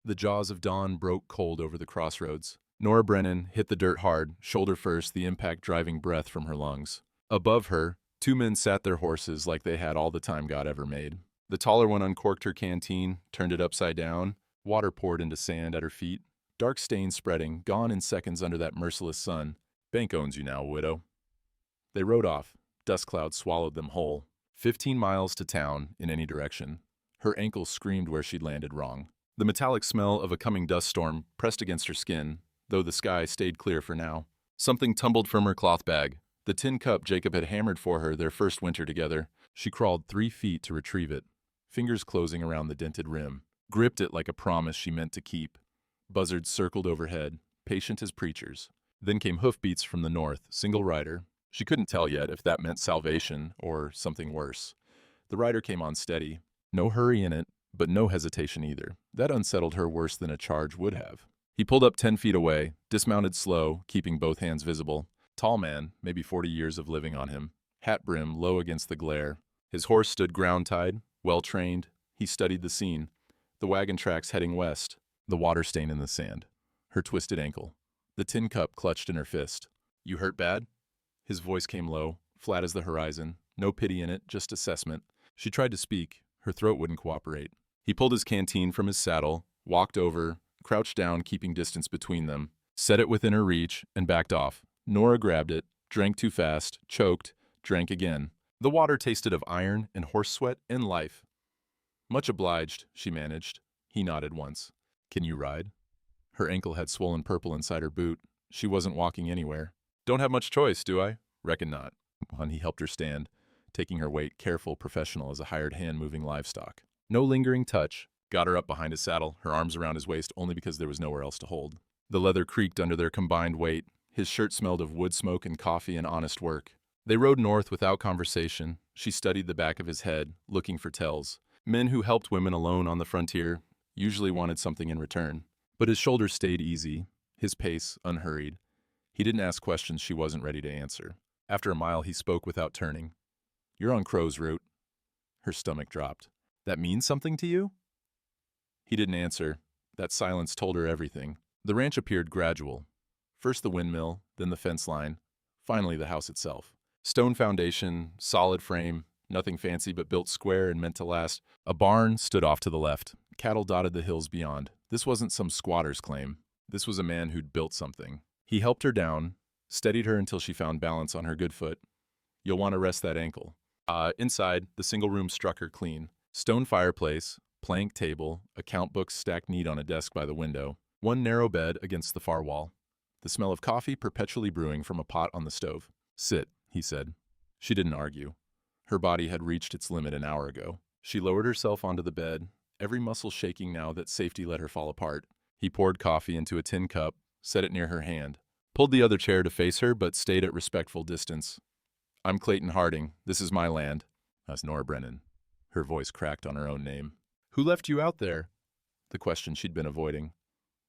The jaws of dawn broke cold over the crossroads. Nora Brennan hit the dirt hard, shoulder first, the impact driving breath from her lungs. Above her, two men sat their horses like they had all the time God ever made. The taller one uncorked her canteen, turned it upside down. Water poured into sand at her feet. Dark stains spreading, gone in seconds under that merciless sun. Bank owns you now, widow. They rode off. Dust clouds swallowed them whole. 15 miles to town, in any direction. Her ankle screamed where she'd landed wrong. The metallic smell of a coming dust storm pressed against her skin, though the sky stayed clear for now. Something tumbled from her cloth bag. The tin cup Jacob had hammered for her their first winter together. She crawled 3 feet to retrieve it, fingers closing around the dented rim. Gripped it like a promise she meant to keep. Buzzards circled overhead, patient as preachers. Then came hoofbeats from the north, single rider. She couldn't tell yet if that meant salvation or something worse. The rider came on steady. No hurry in it, but no hesitation either. That unsettled her worse than a charge would have. He pulled up 10 feet away, dismounted slow, keeping both hands visible. Tall man, maybe 40 years of living on him. Hat brim low against the glare. His horse stood ground-tied, well-trained. He studied the scene. The wagon tracks heading west. The water stain in the sand. Her twisted ankle. The tin cup clutched in her fist. "You hurt bad?" His voice came low, flat as the horizon. No pity in it, just assessment. She tried to speak. Her throat wouldn't cooperate. He pulled his canteen from his saddle, walked over, crouched down, keeping distance between them, set it within her reach, and backed off. Nora grabbed it, drank too fast, choked, drank again. The water tasted of iron and horse sweat and life. "Much obliged," she managed. He nodded once. "Can you ride?" Her ankle had swollen purple inside her boot. She wasn't walking anywhere. "Don't have much choice, do I?" "Reckon not." He helped her stand, taking her weight, careful, professional as a hired hand moving livestock. No lingering touch. Got her up behind his saddle, her arms around his waist only because there was nowhere else to hold. The leather creaked under their combined weight. His shirt smelled of wood smoke and coffee and honest work. They rode north without conversation. She studied the back of his head, looking for tells. Men who helped women alone on the frontier usually wanted something in return. But his shoulders stayed easy, his pace unhurried. He didn't ask questions she wasn't ready to answer. After a mile, he spoke without turning. "You're on Crow's route." Her stomach dropped. "That means something to you?" He didn't answer. That silence told her everything. The ranch appeared gradual. First the windmill, then the fence line, finally the house itself. Stone foundation, solid frame, nothing fancy but built square and meant to last. A barn stood off to the left. Cattle dotted the hills beyond. This wasn't some squatter's claim. This was a man who'd built something. He helped her down, steadied her until she found balance on her good foot. "You'll want to rest that ankle." Inside, the single room struck her clean. Stone fireplace, plank table, account books stacked neat on a desk by the window. One narrow bed against the far wall. The smell of coffee perpetually brewing from a pot on the stove. "Sit," he said. She didn't argue. Her body had reached its limit an hour ago. She lowered herself onto the bed, every muscle shaking now that safety let her fall apart. He poured coffee into a tin cup, set it near her hand. Pulled the other chair to face her, but stayed at respectful distance. "I'm Clayton Harding. This is my land." That's Nora Brennan. Her voice cracked on her own name. "Who left you out there?" The question she'd been avoiding.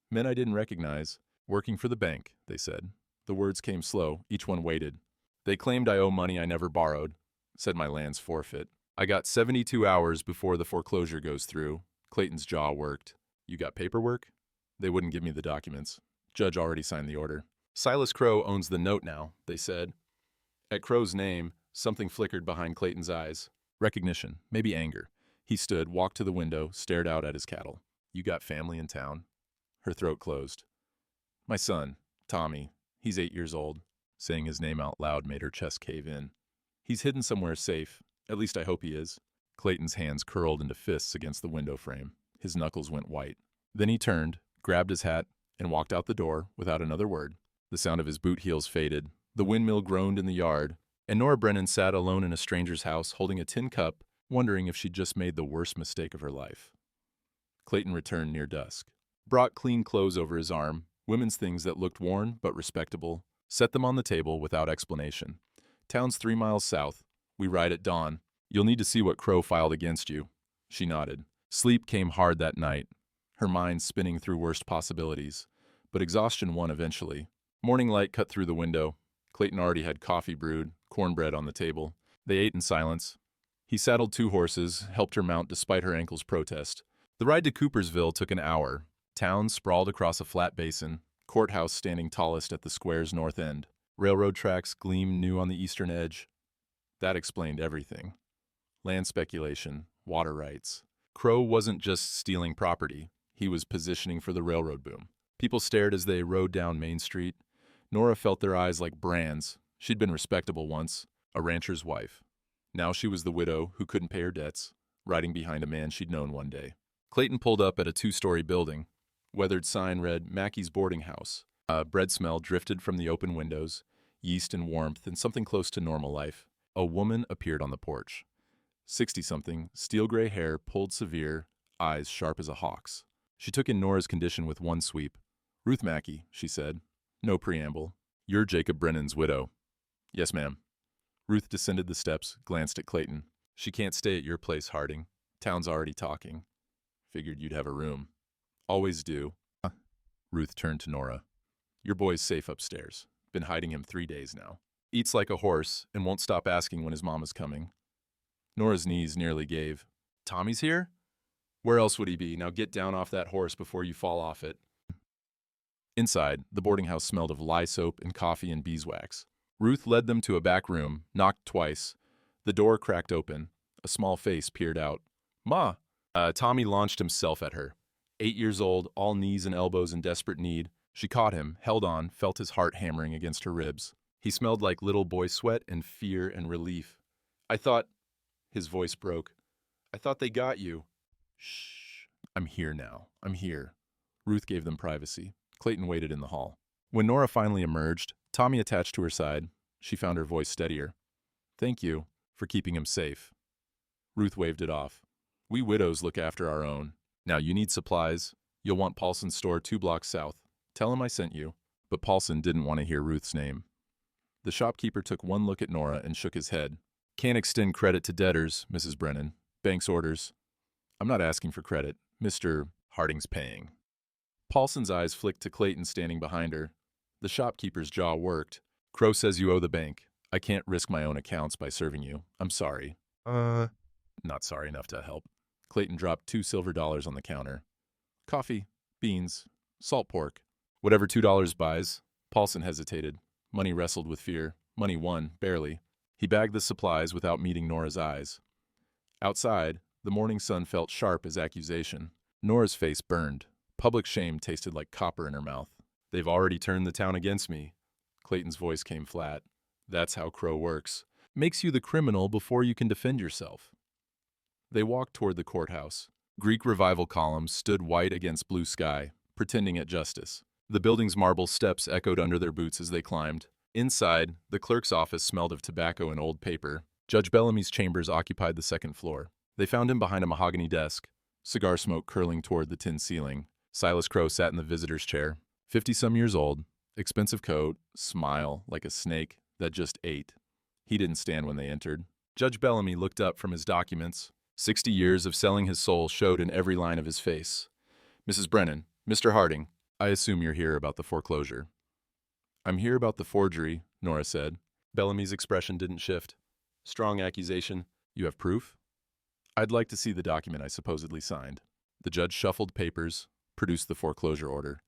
"Men I didn't recognize. Working for the bank," they said. The words came slow. Each one waited. "They claimed I owe money I never borrowed. Said my land's forfeit. I got 72 hours before the foreclosure goes through." Clayton's jaw worked. "You got paperwork?" "They wouldn't give me the documents. Judge already signed the order." "Silas Crow owns the note now," they said. At Crow's name, something flickered behind Clayton's eyes. Recognition, maybe anger. He stood, walked to the window, stared out at his cattle. "You got family in town?" Her throat closed. "My son, Tommy. He's 8 years old." Saying his name out loud made her chest cave in. "He's hidden somewhere safe. At least I hope he is." Clayton's hands curled into fists against the window frame. His knuckles went white. Then he turned, grabbed his hat, and walked out the door without another word. The sound of his boot heels faded. The windmill groaned in the yard, and Nora Brennan sat alone in a stranger's house holding a tin cup, wondering if she'd just made the worst mistake of her life. Clayton returned near dusk. Brought clean clothes over his arm, women's things that looked worn but respectable, set them on the table without explanation. "Town's 3 miles south. We ride at dawn. You'll need to see what Crow filed against you." She nodded. Sleep came hard that night, her mind spinning through worst possibilities, but exhaustion won eventually. Morning light cut through the window. Clayton already had coffee brewed, cornbread on the table. They ate in silence. He saddled 2 horses, helped her mount despite her ankle's protest. The ride to Coopersville took an hour. Town sprawled across a flat basin, courthouse standing tallest at the square's north end. Railroad tracks gleamed new on the eastern edge. That explained everything. Land speculation, water rights. Crow wasn't just stealing property. He was positioning for the railroad boom. People stared as they rode down Main Street. Nora felt their eyes like brands. She'd been respectable once, a rancher's wife. Now she was the widow who couldn't pay her debts, riding behind a man she'd known one day. Clayton pulled up at a two-story building. Weathered sign read Mackey's Boarding House. A bread smell drifted from the open windows, yeast and warmth and something close to normal life. A woman appeared on the porch. 60-something, steel-gray hair pulled severe, eyes sharp as a hawk's. She took in Nora's condition with one sweep. "Ruth Mackey," she said. No preamble. "You're Jacob Brennan's widow." "Yes, ma'am." Ruth descended the steps, glanced at Clayton. "She can't stay at your place, Harding. Town's already talking. Figured you'd have a room." "Always do." Ruth turned to Nora. "Your boy's safe upstairs. Been hiding him 3 days now. Eats like a horse and won't stop asking when his mama's coming." Nora's knees nearly gave. "Tommy's here? Where else would he be? Now get down off that horse before you fall off it." Inside, the boarding house smelled of lye soap and coffee and beeswax. Ruth led them to a back room, knocked twice. The door cracked open. A small face peered out. "Ma!" Tommy launched himself at her. 8 years old, all knees and elbows in desperate need. She caught him, held on, felt his heart hammering against her ribs. He smelled like little boy sweat and fear and relief. "I thought—" His voice broke. "I thought they got you." "Shh. I'm here now. I'm here." Ruth gave them privacy. Clayton waited in the hall. When Nora finally emerged, Tommy attached to her side. She found her voice steadier. "Thank you for keeping him safe." Ruth waved it off. "We widows look after our own. Now you need supplies. You'll want Paulson's store 2 blocks south. Tell him I sent you." But Paulson didn't want to hear Ruth's name. The shopkeeper took one look at Nora and shook his head. "Can't extend credit to debtors, Mrs. Brennan. Bank's orders." "I'm not asking for credit. Mr. Harding's paying." Paulson's eyes flicked to Clayton standing behind her. The shopkeeper's jaw worked. "Crow says you owe the bank. I can't risk my own accounts by serving you. I'm sorry." Not sorry enough to help." Clayton dropped 2 silver dollars on the counter. "Coffee, beans, salt pork. Whatever $2 buys." Paulson hesitated. Money wrestled with fear. Money won, barely. He bagged the supplies without meeting Nora's eyes. Outside, the morning sun felt sharp as accusation. Nora's face burned. Public shame tasted like copper in her mouth. "They've already turned the town against me." Clayton's voice came flat. "That's how Crow works. Makes you the criminal before you can defend yourself." They walked toward the courthouse. Greek Revival columns stood white against blue sky, pretending at justice. The building's marble steps echoed under their boots as they climbed. Inside, the clerk's office smelled of tobacco and old paper. Judge Bellamy's chambers occupied the second floor. They found him behind a mahogany desk, cigar smoke curling toward the tin ceiling. Silas Crow sat in the visitor's chair. 50-some years old, expensive coat, smile like a snake that just ate. He didn't stand when they entered. Judge Bellamy looked up from his documents. 60 years of selling his soul showed in every line of his face. "Mrs. Brennan, Mr. Harding, I assume you're here about the foreclosure." "I'm here about the forgery," Nora said. Bellamy's expression didn't shift. "Strong accusation. You have proof?" "I'd like to see the document I supposedly signed." The judge shuffled papers, produced the foreclosure order.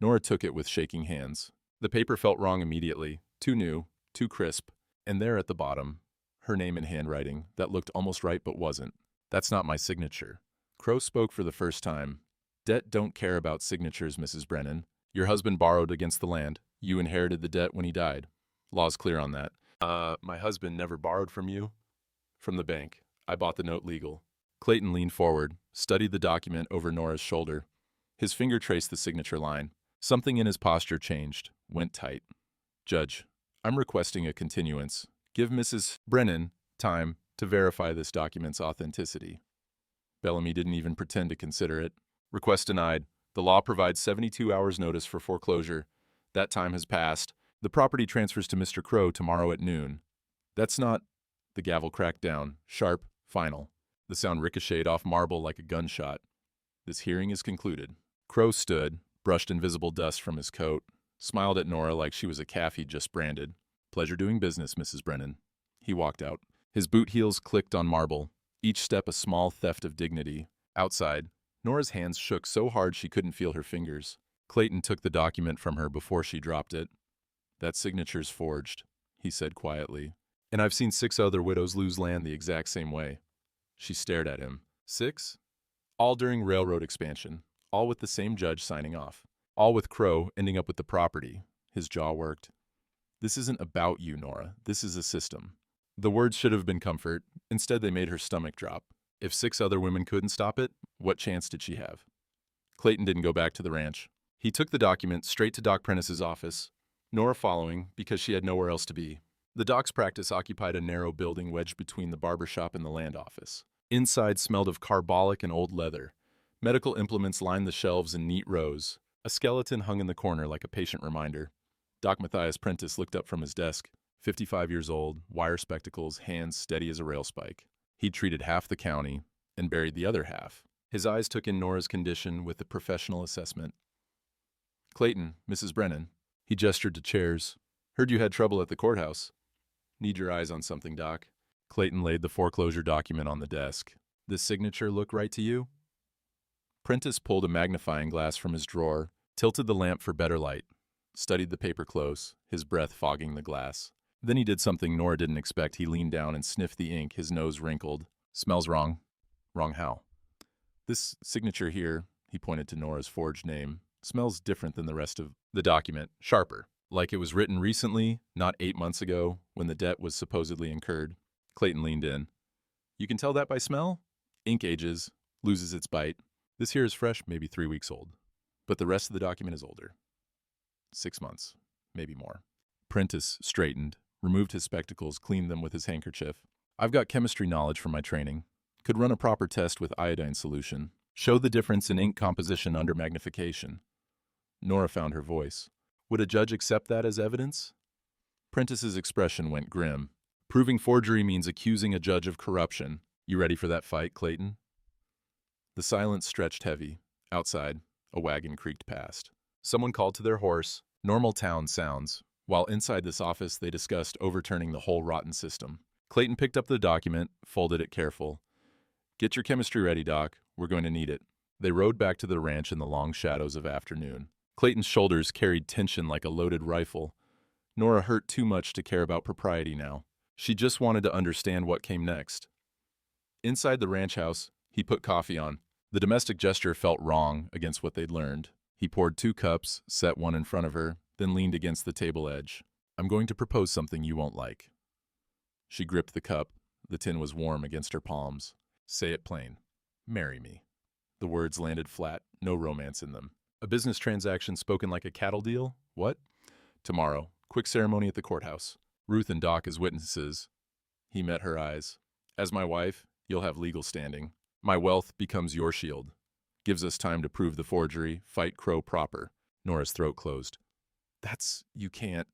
Nora took it with shaking hands. The paper felt wrong immediately, too new, too crisp, and there at the bottom, her name in handwriting that looked almost right but wasn't. "That's not my signature." Crow spoke for the first time. "Debt don't care about signatures, Mrs. Brennan. Your husband borrowed against the land. You inherited the debt when he died. Law's clear on that." My husband never borrowed from you?" "From the bank. I bought the note legal." Clayton leaned forward, studied the document over Nora's shoulder. His finger traced the signature line. Something in his posture changed, went tight. "Judge, I'm requesting a continuance. Give Mrs. Brennan time to verify this document's authenticity." Bellamy didn't even pretend to consider it. "Request denied. The law provides 72 hours notice for foreclosure. That time has passed. The property transfers to Mr. Crow tomorrow at noon." "That's not—" The gavel cracked down, sharp, final. The sound ricocheted off marble like a gunshot. "This hearing is concluded." Crow stood, brushed invisible dust from his coat, smiled at Nora like she was a calf he'd just branded. "Pleasure doing business, Mrs. Brennan." He walked out. His boot heels clicked on marble, each step a small theft of dignity. Outside, Nora's hands shook so hard she couldn't feel her fingers. Clayton took the document from her before she dropped it. "That signature's forged," he said quietly. "And I've seen 6 other widows lose land the exact same way." She stared at him. 6? All during railroad expansion. All with the same judge signing off. All with Crow ending up with the property. His jaw worked. "This isn't about you, Nora. This is a system." The words should have been comfort. Instead, they made her stomach drop. If 6 other women couldn't stop it, what chance did she have? Clayton didn't go back to the ranch. He took the document straight to Doc Prentice's office, Nora following because she had nowhere else to be. The doc's practice occupied a narrow building wedged between the barber shop and the land office. Inside smelled of carbolic and old leather. Medical implements lined the shelves in neat rows. A skeleton hung in the corner like a patient reminder. Doc Matthias Prentice looked up from his desk, 55 years old, wire spectacles, hands steady as a rail spike. He'd treated half the county and buried the other half. His eyes took in Nora's condition with a professional assessment. "Clayton, Mrs. Brennan." He gestured to chairs. "Heard you had trouble at the courthouse." "Need your eyes on something, Doc." Clayton laid the foreclosure document on the desk. "This signature look right to you?" Prentice pulled a magnifying glass from his drawer, tilted the lamp for better light, studied the paper close, his breath fogging the glass. Then he did something Nora didn't expect. He leaned down and sniffed the ink, his nose wrinkled. "Smells wrong." "Wrong how?" "This signature here," he pointed to Nora's forged name, "smells different than the rest of the document. Sharper. Like it was written recently, not 8 months ago, when the debt was supposedly incurred." Clayton leaned in. "You can tell that by smell? Ink ages, loses its bite. This here is fresh, maybe 3 weeks old. But the rest of the document is older. 6 months, maybe more." Prentice straightened, removed his spectacles, cleaned them with his handkerchief. "I've got chemistry knowledge from my training. Could run a proper test with iodine solution. Show the difference in ink composition under magnification." Nora found her voice. "Would a judge accept that as evidence?" Prentice's expression went grim. "Proving forgery means accusing a judge of corruption. You ready for that fight, Clayton?" The silence stretched heavy. Outside, a wagon creaked past. Someone called to their horse. Normal town sounds. While inside this office, they discussed overturning the whole rotten system. Clayton picked up the document, folded it careful. "Get your chemistry ready, Doc. We're going to need it." They rode back to the ranch in the long shadows of afternoon. Clayton's shoulders carried tension like a loaded rifle. Nora hurt too much to care about propriety now. She just wanted to understand what came next. Inside the ranch house, he put coffee on. The domestic gesture felt wrong against what they'd learned. He poured 2 cups, set one in front of her, then leaned against the table edge. "I'm going to propose something you won't like." She gripped the cup. The tin was warm against her palms. "Say it plain. Marry me." The words landed flat, no romance in them. "A business transaction spoken like a cattle deal? What?" "Tomorrow. Quick ceremony at the courthouse. Ruth and Doc as witnesses." He met her eyes. "As my wife, you'll have legal standing. My wealth becomes your shield. Gives us time to prove the forgery, fight Crow proper." Nora's throat closed. You can't."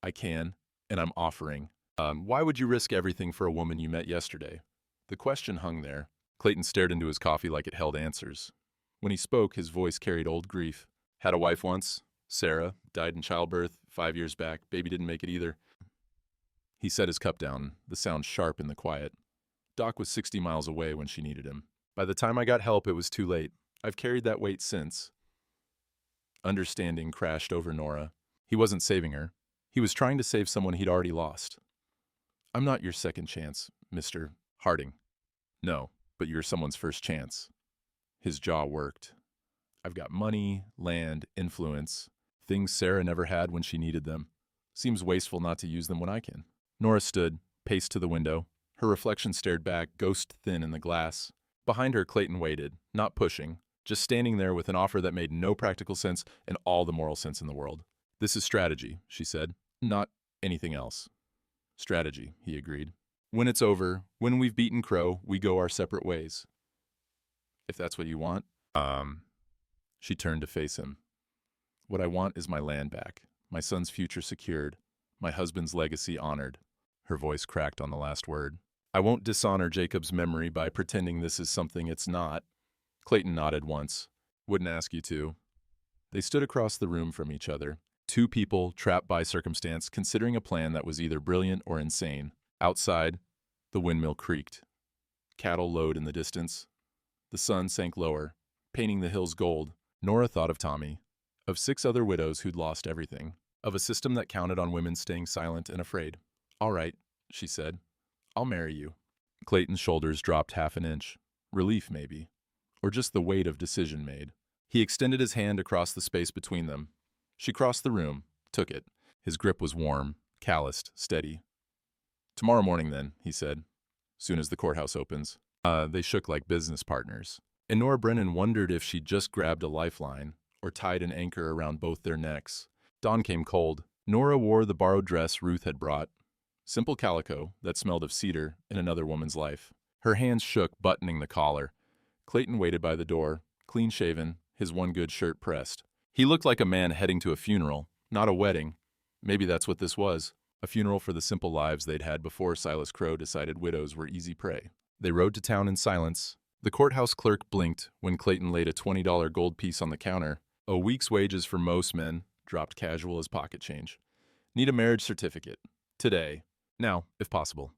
"I can, and I'm offering." Why would you risk everything for a woman you met yesterday?" The question hung there. Clayton stared into his coffee like it held answers. When he spoke, his voice carried old grief. "Had a wife once. Sarah. Died in childbirth 5 years back. Baby didn't make it either." He set his cup down, the sound sharp in the quiet. "Doc was 60 miles away when she needed him. By the time I got help, it was too late. I've carried that weight since." Understanding crashed over Nora. He wasn't saving her. He was trying to save someone he'd already lost. "I'm not your second chance, Mr. Harding." "No, but you're someone's first chance." His jaw worked. "I've got money, land, influence, things Sarah never had when she needed them. Seems wasteful not to use them when I can." Nora stood, paced to the window. Her reflection stared back, ghost-thin in the glass. Behind her, Clayton waited, not pushing, just standing there with an offer that made no practical sense and all the moral sense in the world. "This is strategy," she said, "not anything else." "Strategy," he agreed. "When it's over, when we've beaten Crow, we go our separate ways. If that's what you want." She turned to face him. "What I want is my land back, my son's future secured, my husband's legacy honored." Her voice cracked on the last word. "I won't dishonor Jacob's memory by pretending this is something it's not." Clayton nodded once. "Wouldn't ask you to." They stood across the room from each other. 2 people trapped by circumstance, considering a plan that was either brilliant or insane. Outside, the windmill creaked. Cattle lowed in the distance. The sun sank lower, painting the hills gold. Nora thought of Tommy, of 6 other widows who'd lost everything, of a system that counted on women staying silent and afraid. "All right," she said. "I'll marry you." Clayton's shoulders dropped half an inch. Relief, maybe. Or just the weight of decision made. He extended his hand across the space between them. She crossed the room, took it. His grip was warm, calloused, steady. "Tomorrow morning, then," he said, "soon as the courthouse opens." They shook like business partners. And Nora Brennan wondered if she'd just grabbed a lifeline or tied an anchor around both their necks. Dawn came cold. Nora wore the borrowed dress Ruth had brought. Simple calico that smelled of cedar in another woman's life. Her hands shook, buttoning the collar. Clayton waited by the door, clean-shaven, his one good shirt pressed. He looked like a man heading to a funeral, not a wedding. Maybe that's what this was. A funeral for the simple lives they'd had before Silas Crow decided widows were easy prey. They rode to town in silence. The courthouse clerk blinked when Clayton laid a $20 gold piece on the counter. A week's wages for most men, dropped casual as pocket change. "Need a marriage certificate. Today. Now, if possible."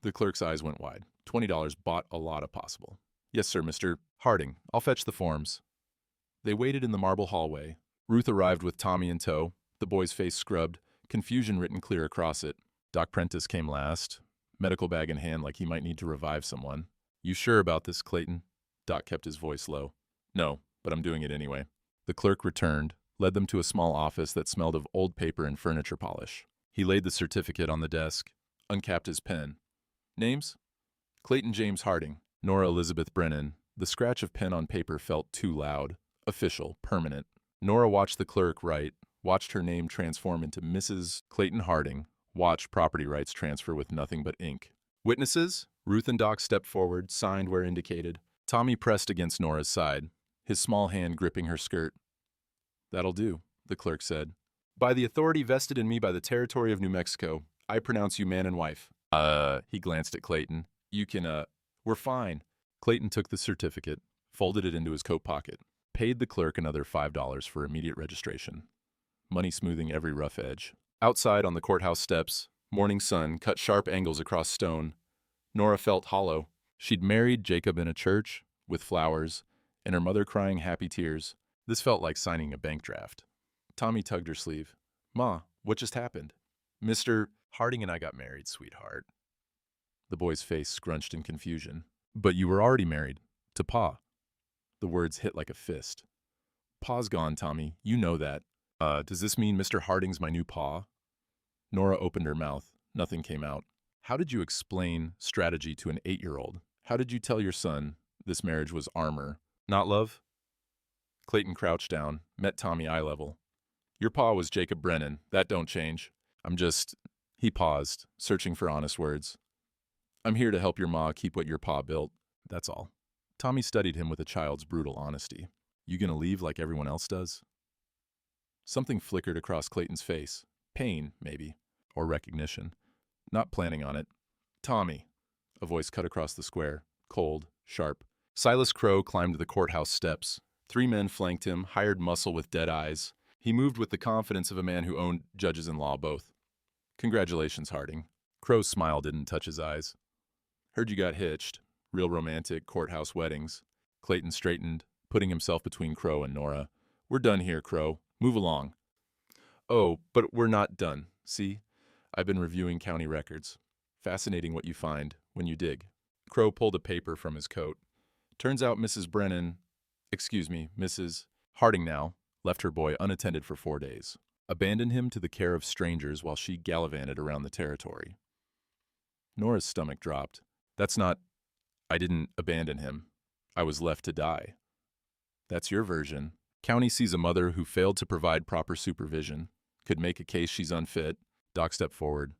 The clerk's eyes went wide. $20 bought a lot of possible. "Yes, sir, Mr. Harding. I'll fetch the forms." They waited in the marble hallway. Ruth arrived with Tommy in tow, the boy's face scrubbed, confusion written clear across it. Doc Prentice came last, medical bag in hand like he might need to revive someone. "You sure about this, Clayton?" Doc kept his voice low. "No, but I'm doing it anyway." The clerk returned, led them to a small office that smelled of old paper and furniture polish. He laid the certificate on the desk, uncapped his pen. "Names?" "Clayton James Harding, Nora Elizabeth Brennan." The scratch of pen on paper felt too loud. Official, permanent. Nora watched the clerk write, watched her name transform into Mrs. Clayton Harding, watched property rights transfer with nothing but ink. "Witnesses?" Ruth and Doc stepped forward, signed where indicated. Tommy pressed against Nora's side, his small hand gripping her skirt. "That'll do," the clerk said. "By the authority vested in me by the territory of New Mexico, I pronounce you man and wife." He glanced at Clayton. "You can, we're fine." Clayton took the certificate, folded it into his coat pocket, paid the clerk another $5 for immediate registration. Money smoothing every rough edge. Outside on the courthouse steps, morning sun cut sharp angles across stone. Nora felt hollow. She'd married Jacob in a church, with flowers, and her mother crying happy tears. This felt like signing a bank draft. Tommy tugged her sleeve. "Ma, what just happened?" "Mr. Harding and I got married, sweetheart." The boy's face scrunched in confusion. "But you were already married. To Pa." The words hit like a fist. "Pa's gone, Tommy. You know that. Does this mean Mr. Harding's my new Pa?" Nora opened her mouth. Nothing came out. "How did you explain strategy to an 8-year-old? How did you tell your son this marriage was armor, not love?" Clayton crouched down, met Tommy eye level. "Your pa was Jacob Brennan. That don't change. I'm just—" He paused, searching for honest words. "I'm here to help your ma keep what your pa built. That's all." Tommy studied him with a child's brutal honesty. "You gonna leave like everyone else does?" Something flickered across Clayton's face. Pain, maybe. Or recognition. "Not planning on it." "Tommy." A voice cut across the square. Cold, sharp. Silas Crow climbed the courthouse steps. 3 men flanked him, hired muscle with dead eyes. He moved with the confidence of a man who owned judges-in-law both. "Congratulations, Harding." Crow's smile didn't touch his eyes. "Heard you got hitched. Real romantic courthouse weddings." Clayton straightened, putting himself between Crow and Nora. "We're done here, Crow. Move along." "Oh, but we're not done. See? I've been reviewing county records. Fascinating what you find when you dig." Crow pulled a paper from his coat. "Turns out Mrs. Mrs. Harding now, left her boy unattended for 4 days. Abandoned him to the care of strangers while she gallivanted around the territory." Nora's stomach dropped. "That's not— I didn't abandon him. I was left to die." "That's your version. County sees a mother who failed to provide proper supervision. Could make a case she's unfit." Doc stepped forward.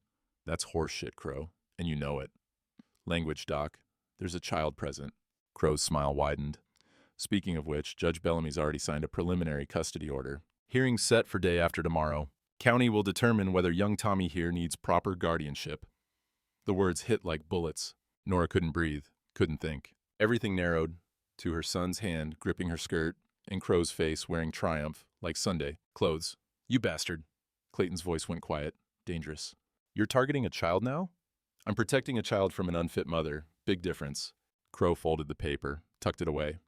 "That's horse shit, Crow, and you know it." "Language, Doc. There's a child present." Crow's smile widened. "Speaking of which, Judge Bellamy's already signed a preliminary custody order. Hearing set for day after tomorrow. County will determine whether young Tommy here needs proper guardianship." The words hit like bullets. Nora couldn't breathe, couldn't think. Everything narrowed to her son's hand gripping her skirt and Crow's face wearing triumph, like Sunday clothes. "You bastard." Clayton's voice went quiet, dangerous. "You're targeting a child now?" "I'm protecting a child from an unfit mother. Big difference." Crow folded the paper, tucked it away.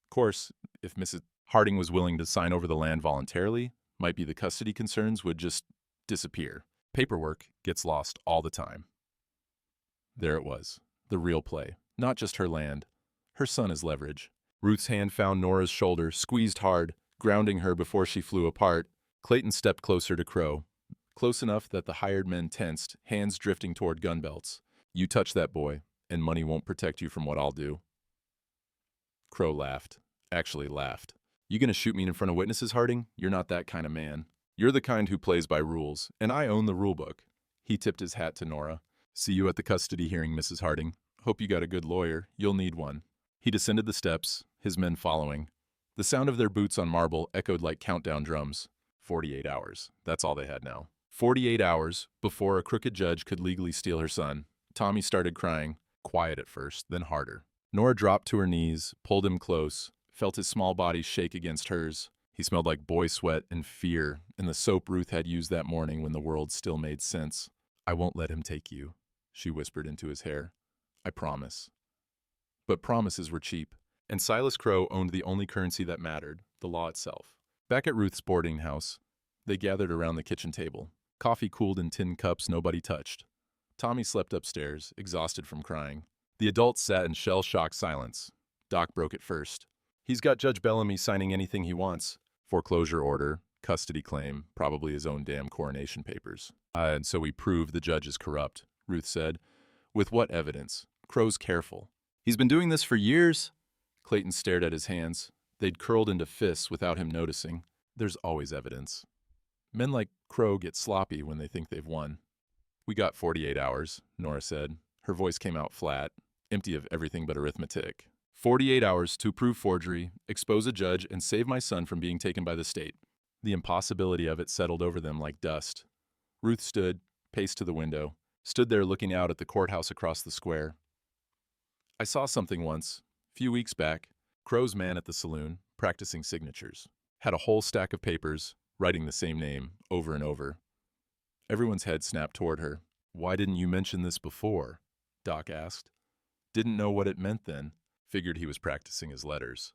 Of course, if Mrs. Harding was willing to sign over the land voluntarily, might be the custody concerns would just disappear. Paperwork gets lost all the time. There it was, the real play. Not just her land, her son as leverage. Ruth's hand found Nora's shoulder, squeezed hard, grounding her before she flew apart. Clayton stepped closer to Crow, close enough that the hired men tensed, hands drifting toward gun belts. You touch that boy, and money won't protect you from what I'll do. Crow laughed. Actually laughed. You gonna shoot me in front of witnesses, Harding? You're not that kind of man. You're the kind who plays by rules, and I own the rule book. He tipped his hat to Nora. See you at the custody hearing, Mrs. Harding. Hope you got a good lawyer. You'll need one. He descended the steps, his men following. The sound of their boots on marble echoed like countdown drums. 48 hours. That's all they had now. 48 hours before a crooked judge could legally steal her son. Tommy started crying, quiet at first, then harder. Nora dropped to her knees, pulled him close, felt his small body shake against hers. He smelled like boy sweat and fear, and the soap Ruth had used that morning when the world still made sense. I won't let him take you, she whispered into his hair. I promise. But promises were cheap, and Silas Crow owned the only currency that mattered, the law itself. Back at Ruth's boarding house, they gathered around the kitchen table. Coffee cooled in tin cups nobody touched. Tommy slept upstairs, exhausted from crying. The adults sat in shell-shocked silence. Doc broke it first. He's got Judge Bellamy signing anything he wants. Foreclosure order, custody claim, probably his own damn coronation papers. And so we prove the judge is corrupt, Ruth said. With what evidence? Crow's careful. He's been doing this for years. Clayton stared at his hands. They'd curled into fists without him noticing. There's always evidence. Men like Crow get sloppy when they think they've won. We got 48 hours, Nora said. Her voice came out flat, empty of everything but arithmetic. 48 hours to prove forgery, expose a judge, and save my son from being taken by the state. The impossibility of it settled over them like dust. Ruth stood, paced to the window, stood there looking out at the courthouse across the square. I saw something once, a few weeks back. Crow's man at the saloon, practicing signatures. Had a whole stack of papers, writing the same name, over and over. Everyone's head snapped toward her. Why didn't you mention this before? Doc asked. Didn't know what it meant then. Figured he was practicing his letters.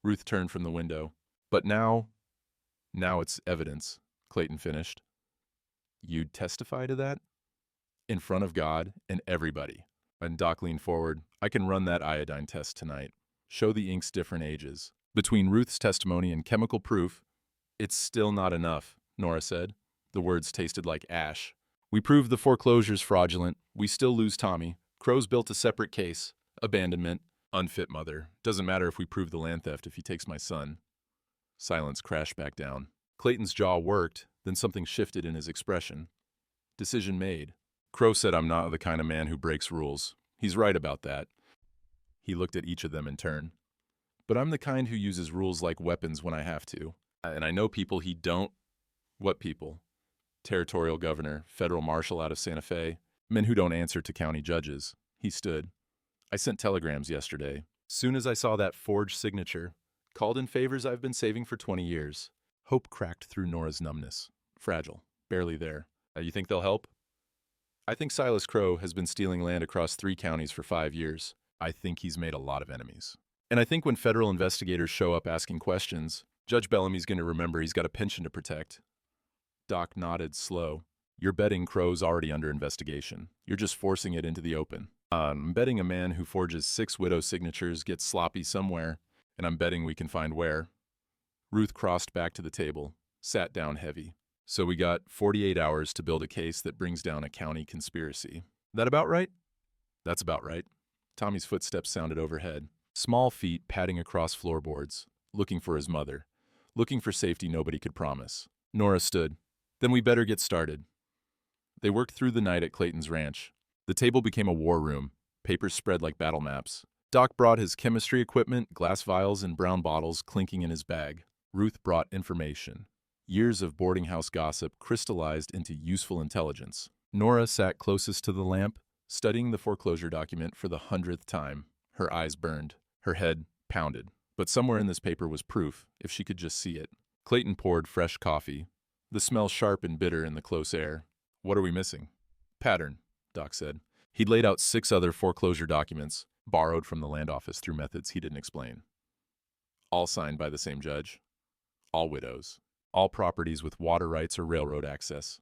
Ruth turned from the window. But now it's evidence, Clayton finished. You'd testify to that? In front of God and everybody. And Doc leaned forward. I can run that iodine test tonight. Show the ink's different ages. Between Ruth's testimony and chemical proof, it's still not enough, Nora said. The words tasted like ash. We proved the foreclosure's fraudulent. We still lose Tommy. Crow's built a separate case. Abandonment. Unfit mother. Doesn't matter if we prove the land theft if he takes my son. Silence crashed back down. Clayton's jaw worked, then something shifted in his expression. Decision made. Crow said I'm not the kind of man who breaks rules. He's right about that. He looked at each of them in turn. But I'm the kind who uses rules like weapons when I have to. And I know people he don't. What people? Territorial governor, federal marshal out of Santa Fe. Men who don't answer to county judges. He stood. I sent telegrams yesterday. Soon as I saw that forged signature, called in favors I've been saving for 20 years. Hope cracked through Nora's numbness. Fragile. Barely there. You think they'll help? I think Silas Crow has been stealing land across 3 counties for 5 years. I think he's made a lot of enemies. And I think when federal investigators show up asking questions, Judge Bellamy's going to remember he's got a pension to protect. Doc nodded slow. You're betting Crow's already under investigation. You're just forcing it into the open. I'm betting a man who forges 6 widow signatures gets sloppy somewhere, and I'm betting we can find where. Ruth crossed back to the table, sat down heavy. So we got 48 hours to build a case that brings down a county conspiracy. That about right? That's about right. Tommy's footsteps sounded overhead. Small feet padding across floorboards, looking for his mother, looking for safety nobody could promise. Nora stood. Then we better get started. They worked through the night at Clayton's ranch. The table became a war room, papers spread like battle maps. Doc brought his chemistry equipment, glass vials and brown bottles clinking in his bag. Ruth brought information. Years of boarding house gossip crystallized into useful intelligence. Nora sat closest to the lamp, studying the foreclosure document for the 100th time. Her eyes burned. Her head pounded. But somewhere in this paper was proof, if she could just see it. Clayton poured fresh coffee, the smell sharp and bitter in the close air. What are we missing? Pattern, Doc said. He'd laid out 6 other foreclosure documents, borrowed from the land office through methods he didn't explain. All signed by the same judge. All widows. All properties with water rights or railroad access.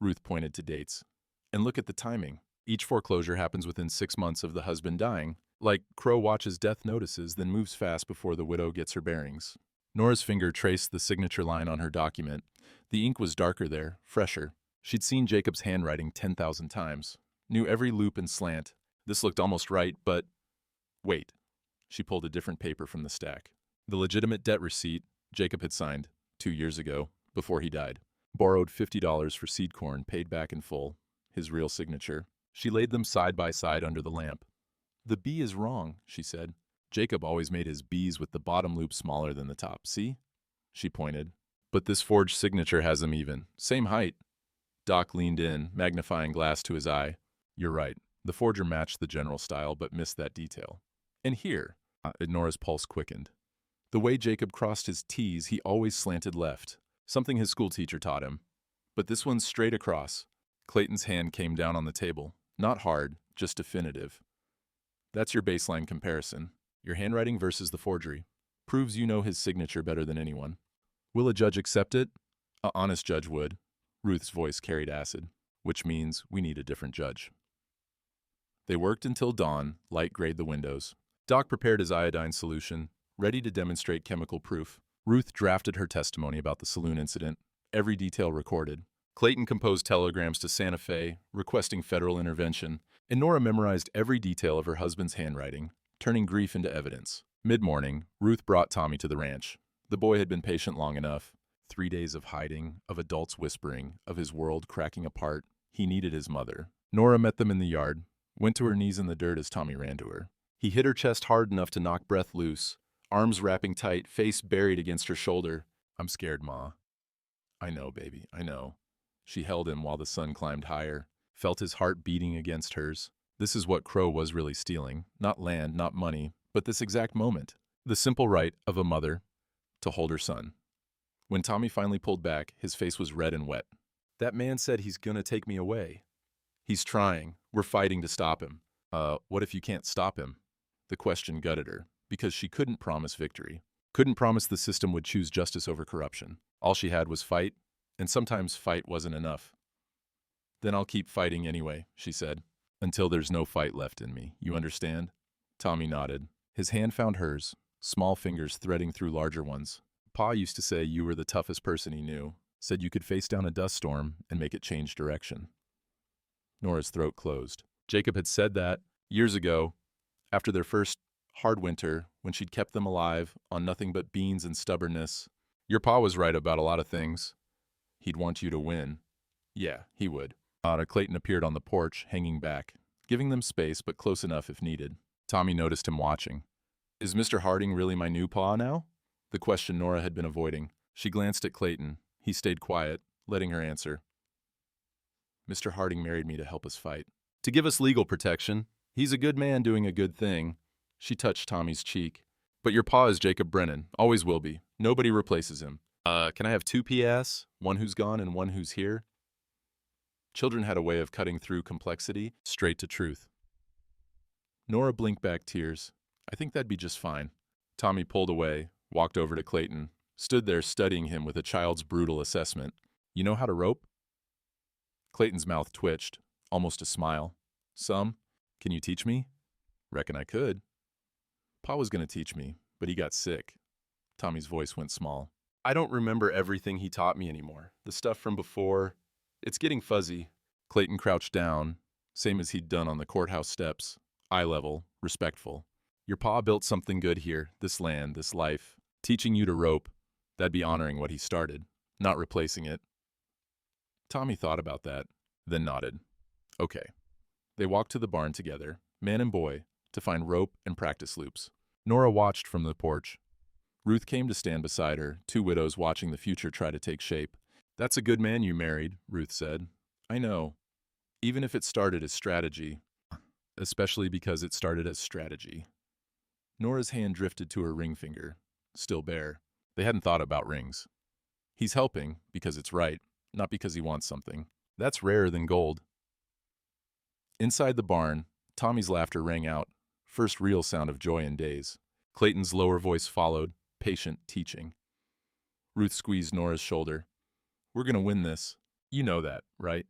Ruth pointed to dates. And look at the timing. Each foreclosure happens within 6 months of the husband dying. Like Crow watches death notices, then moves fast before the widow gets her bearings. Nora's finger traced the signature line on her document. The ink was darker there, fresher. She'd seen Jacob's handwriting 10,000 times. Knew every loop and slant. This looked almost right, but... Wait. She pulled a different paper from the stack. The legitimate debt receipt Jacob had signed 2 years ago, before he died. Borrowed $50 for seed corn, paid back in full. His real signature. She laid them side by side under the lamp. The B is wrong, she said. Jacob always made his B's with the bottom loop smaller than the top, see? She pointed. But this forged signature has them even. Same height. Doc leaned in, magnifying glass to his eye. You're right. The forger matched the general style, but missed that detail. And here, Nora's pulse quickened. The way Jacob crossed his T's, he always slanted left. Something his schoolteacher taught him. But this one's straight across. Clayton's hand came down on the table. Not hard, just definitive. That's your baseline comparison. Your handwriting versus the forgery. Proves you know his signature better than anyone. Will a judge accept it? An honest judge would. Ruth's voice carried acid, which means we need a different judge. They worked until dawn, light grayed the windows. Doc prepared his iodine solution, ready to demonstrate chemical proof. Ruth drafted her testimony about the saloon incident, every detail recorded. Clayton composed telegrams to Santa Fe, requesting federal intervention, and Nora memorized every detail of her husband's handwriting, turning grief into evidence. Mid-morning, Ruth brought Tommy to the ranch. The boy had been patient long enough. 3 days of hiding, of adults whispering, of his world cracking apart. He needed his mother. Nora met them in the yard, went to her knees in the dirt as Tommy ran to her. He hit her chest hard enough to knock breath loose, arms wrapping tight, face buried against her shoulder. I'm scared, Ma. I know, baby, I know. She held him while the sun climbed higher, felt his heart beating against hers. This is what Crow was really stealing. Not land, not money, but this exact moment. The simple right of a mother to hold her son. When Tommy finally pulled back, his face was red and wet. That man said he's gonna take me away. He's trying. We're fighting to stop him. What if you can't stop him? The question gutted her, because she couldn't promise victory. Couldn't promise the system would choose justice over corruption. All she had was fight, and sometimes fight wasn't enough. Then I'll keep fighting anyway, she said, until there's no fight left in me. You understand? Tommy nodded. His hand found hers, small fingers threading through larger ones. Pa used to say you were the toughest person he knew, said you could face down a dust storm and make it change direction. Nora's throat closed. Jacob had said that years ago, after their first hard winter, when she'd kept them alive on nothing but beans and stubbornness. Your pa was right about a lot of things. He'd want you to win. Yeah, he would. Clayton appeared on the porch, hanging back, giving them space but close enough if needed. Tommy noticed him watching. Is Mr. Harding really my new pa now? The question Nora had been avoiding. She glanced at Clayton. He stayed quiet, letting her answer. Mr. Harding married me to help us fight. To give us legal protection. He's a good man doing a good thing. She touched Tommy's cheek. But your pa is Jacob Brennan. Always will be. Nobody replaces him. Can I have 2 PS? One who's gone and one who's here? Children had a way of cutting through complexity, straight to truth. Nora blinked back tears. I think that'd be just fine. Tommy pulled away, walked over to Clayton, stood there studying him with a child's brutal assessment. You know how to rope? Clayton's mouth twitched, almost a smile. Some. Can you teach me? Reckon I could. Pa was gonna teach me, but he got sick. Tommy's voice went small. I don't remember everything he taught me anymore. The stuff from before. It's getting fuzzy. Clayton crouched down, same as he'd done on the courthouse steps. Eye level, respectful. Your pa built something good here, this land, this life. Teaching you to rope, that'd be honoring what he started, not replacing it. Tommy thought about that, then nodded. Okay. They walked to the barn together, man and boy, to find rope and practice loops. Nora watched from the porch. Ruth came to stand beside her, 2 widows watching the future try to take shape. That's a good man you married, Ruth said. I know. Even if it started as strategy. Especially because it started as strategy. Nora's hand drifted to her ring finger, still bare. They hadn't thought about rings. He's helping because it's right, not because he wants something. That's rarer than gold. Inside the barn, Tommy's laughter rang out, first real sound of joy in days. Clayton's lower voice followed. patient teaching. Ruth squeezed Nora's shoulder. We're gonna win this. You know that, right?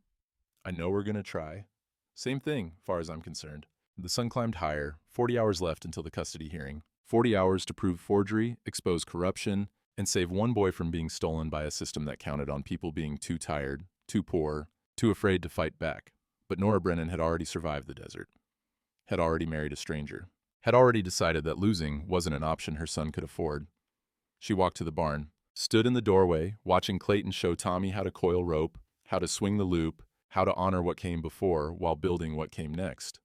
I know we're gonna try. Same thing, far as I'm concerned. The sun climbed higher, 40 hours left until the custody hearing. 40 hours to prove forgery, expose corruption, and save one boy from being stolen by a system that counted on people being too tired, too poor, too afraid to fight back. But Nora Brennan had already survived the desert, had already married a stranger, had already decided that losing wasn't an option her son could afford. She walked to the barn, stood in the doorway, watching Clayton show Tommy how to coil rope, how to swing the loop, how to honor what came before while building what came next.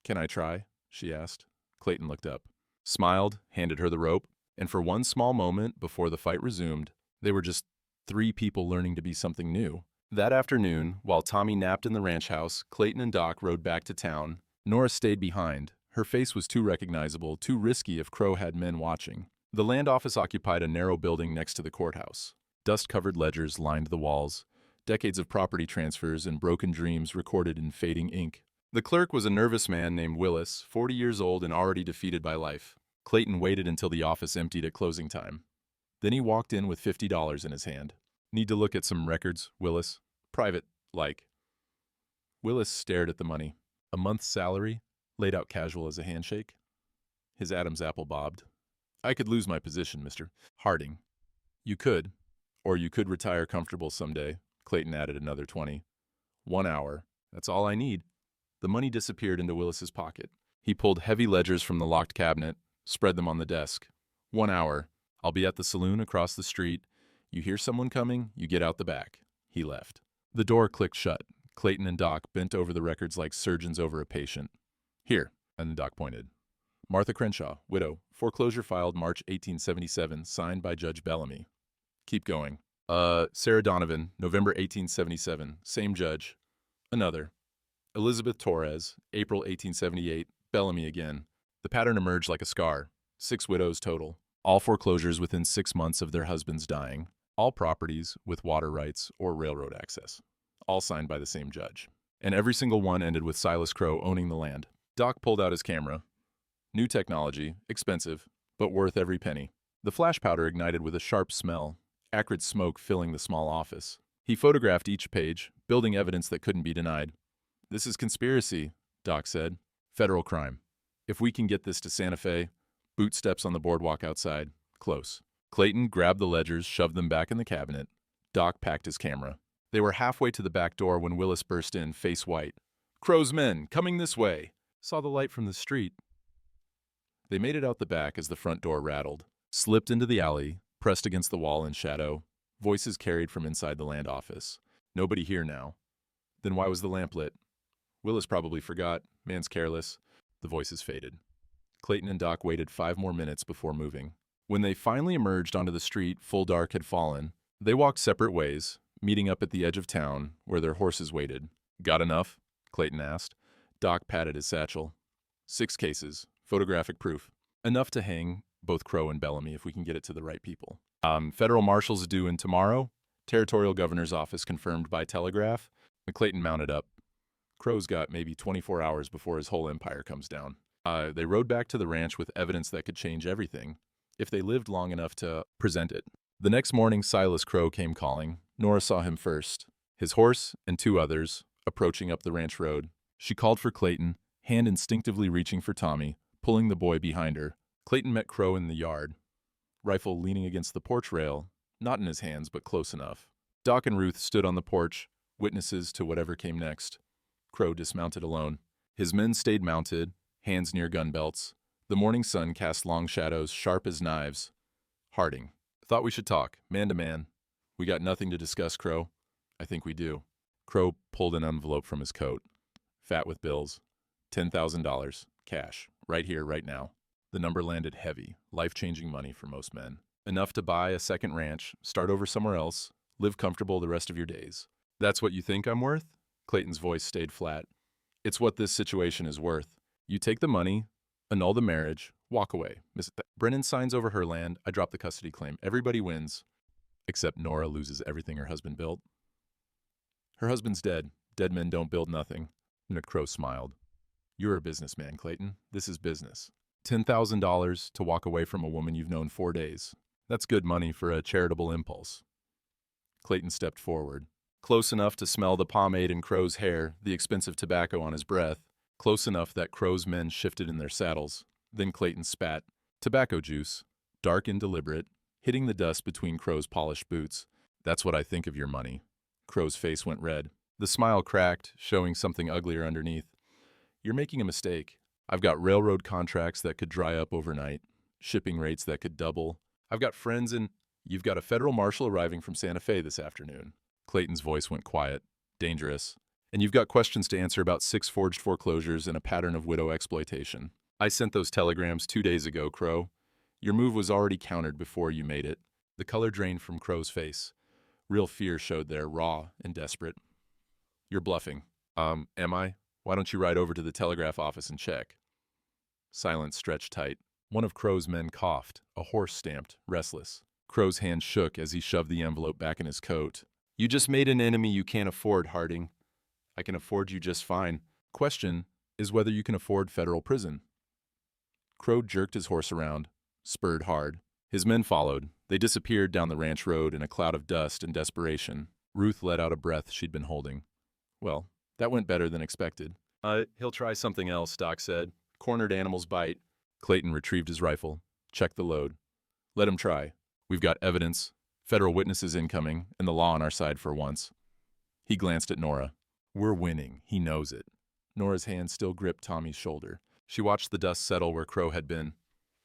Can I try? She asked. Clayton looked up, smiled, handed her the rope, and for one small moment before the fight resumed, they were just three people learning to be something new. That afternoon, while Tommy napped in the ranch house, Clayton and Doc rode back to town. Nora stayed behind. Her face was too recognizable, too risky if Crow had men watching. The land office occupied a narrow building next to the courthouse. Dust-covered ledgers lined the walls, decades of property transfers and broken dreams recorded in fading ink. The clerk was a nervous man named Willis, 40 years old and already defeated by life. Clayton waited until the office emptied at closing time. Then he walked in with $50 in his hand. Need to look at some records, Willis? Private, like. Willis stared at the money. A month's salary, laid out casual as a handshake. His Adam's apple bobbed. I could lose my position, Mr. Harding. You could. Or you could retire comfortable someday. Clayton added another 20. 1 hour. That's all I need. The money disappeared into Willis's pocket. He pulled heavy ledgers from the locked cabinet, spread them on the desk. 1 hour. I'll be at the saloon across the street. You hear someone coming, you get out the back. He left. The door clicked shut. Clayton and Doc bent over the records like surgeons over a patient. Here, and Doc pointed. Martha Crenshaw, widow, foreclosure filed March 1877, signed by Judge Bellamy. Keep going. Sarah Donovan, November 1877, same judge. Another. Elizabeth Torres, April 1878, Bellamy again. The pattern emerged like a scar. 6 widows total. All foreclosures within 6 months of their husbands dying. All properties with water rights or railroad access. All signed by the same judge. And every single one ended with Silas Crow owning the land. Doc pulled out his camera. New technology, expensive, but worth every penny. The flash powder ignited with a sharp smell, acrid smoke filling the small office. He photographed each page, building evidence that couldn't be denied. This is conspiracy, Doc said. Federal crime. If we can get this to Santa Fe, boot steps on the boardwalk outside, close. Clayton grabbed the ledgers, shoved them back in the cabinet. Doc packed his camera. They were halfway to the back door when Willis burst in, face white. Crow's men, coming this way. Saw the light from the street. They made it out the back as the front door rattled, slipped into the alley, pressed against the wall in shadow. Voices carried from inside the land office. Nobody here now. Then why was the lamp lit? Willis probably forgot. Man's careless. The voices faded. Clayton and Doc waited 5 more minutes before moving. When they finally emerged onto the street, full dark had fallen. They walked separate ways, meeting up at the edge of town, where their horses waited. Got enough? Clayton asked. Doc patted his satchel. 6 cases. Photographic proof. Enough to hang both Crow and Bellamy if we can get it to the right people. Federal marshals due in tomorrow. Territorial governor's office confirmed by telegraph. Clayton mounted up. Crow's got maybe 24 hours before his whole empire comes down. They rode back to the ranch with evidence that could change everything, if they lived long enough to present it. The next morning, Silas Crow came calling. Nora saw him first. His horse and 2 others, approaching up the ranch road. She called for Clayton, hand instinctively reaching for Tommy, pulling the boy behind her. Clayton met Crow in the yard, rifle leaning against the porch rail, not in his hands but close enough. Doc and Ruth stood on the porch, witnesses to whatever came next. Crow dismounted alone. His men stayed mounted, hands near gun belts. The morning sun cast long shadows, sharp as knives. Harding. Thought we should talk, man to man. We got nothing to discuss, Crow. I think we do. Crow pulled an envelope from his coat. Fat with bills. $10,000. Cash. Right here, right now. The number landed heavy, life-changing money for most men. Enough to buy a second ranch, start over somewhere else, live comfortable the rest of your days. That's what you think I'm worth? Clayton's voice stayed flat. It's what this situation is worth. You take the money, annul the marriage, walk away. Brennan signs over her land, I drop the custody claim. Everybody wins. Except Nora loses everything her husband built. Her husband's dead. Dead men don't build nothing. Crow smiled. You're a businessman, Clayton. This is business. $10,000 to walk away from a woman you've known 4 days. That's good money for a charitable impulse. Clayton stepped forward, close enough to smell the pomade in Crow's hair, the expensive tobacco on his breath, close enough that Crow's men shifted in their saddles. Then Clayton spat. Tobacco juice, dark and deliberate, hitting the dust between Crow's polished boots. That's what I think of your money. Crow's face went red. The smile cracked, showing something uglier underneath. You're making a mistake. I've got railroad contracts that could dry up overnight, shipping rates that could double. I've got friends in... You've got a federal marshal arriving from Santa Fe this afternoon. Clayton's voice went quiet. Dangerous. And you've got questions to answer about 6 forged foreclosures and a pattern of widow exploitation. I sent those telegrams 2 days ago, Crow. Your move was already countered before you made it. The color drained from Crow's face. Real fear showed there, raw and desperate. You're bluffing. Am I? Why don't you ride over to the telegraph office and check? Silence stretched tight. One of Crow's men coughed, a horse stamped, restless. Crow's hand shook as he shoved the envelope back in his coat. You just made an enemy you can't afford, Harding. I can afford you just fine. Question is whether you can afford federal prison. Crow jerked his horse around, spurred hard. His men followed. They disappeared down the ranch road in a cloud of dust and desperation. Ruth let out a breath she'd been holding. Well, that went better than expected. He'll try something else, Doc said. Cornered animals bite. Clayton retrieved his rifle, checked the load. Let him try. We've got evidence, federal witnesses incoming, and the law on our side for once. He glanced at Nora. We're winning. He knows it. Nora's hand still gripped Tommy's shoulder. She watched the dust settle where Crow had been.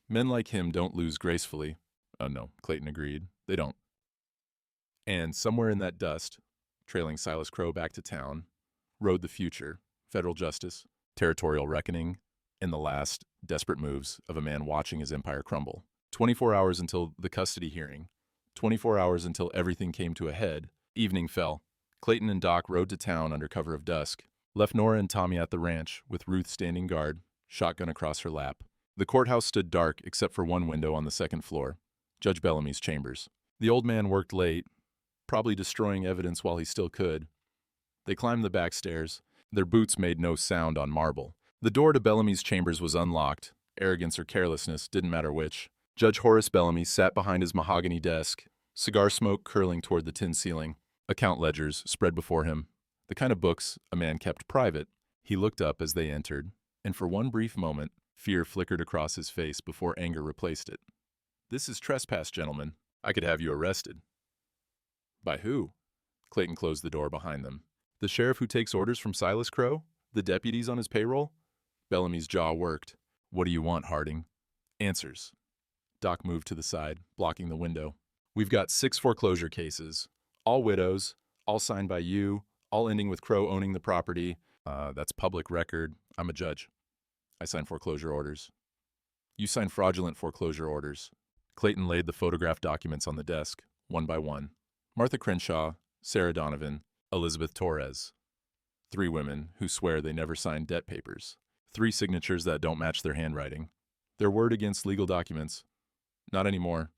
Men like him don't lose gracefully. Oh no, Clayton agreed. They don't. And somewhere in that dust, trailing Silas Crow back to town, rode the future, federal justice, territorial reckoning, and the last desperate moves of a man watching his empire crumble. 24 hours until the custody hearing. 24 hours until everything came to a head. Evening fell. Clayton and Doc rode to town under cover of dusk, left Nora and Tommy at the ranch, with Ruth standing guard, shotgun across her lap. The courthouse stood dark except for one window on the second floor, Judge Bellamy's chambers. The old man worked late, probably destroying evidence while he still could. They climbed the back stairs. Their boots made no sound on marble. The door to Bellamy's chambers was unlocked. Arrogance or carelessness, didn't matter which. Judge Horace Bellamy sat behind his mahogany desk, cigar smoke curling toward the tin ceiling. Account ledgers spread before him, the kind of books a man kept private. He looked up as they entered, and for one brief moment, fear flickered across his face before anger replaced it. This is trespass, gentlemen. I could have you arrested. By who? Clayton closed the door behind them. The sheriff who takes orders from Silas Crow? The deputies on his payroll? Bellamy's jaw worked. What do you want, Harding? Answers. Doc moved to the side, blocking the window. We've got 6 foreclosure cases. All widows, all signed by you, all ending with Crow owning the property. That's public record. I'm a judge. I sign foreclosure orders. You sign fraudulent foreclosure orders. Clayton laid the photographed documents on the desk, one by one. Martha Crenshaw, Sarah Donovan, Elizabeth Torres. 3 women who swear they never signed debt papers. 3 signatures that don't match their handwriting. Their word against legal documents. Not anymore.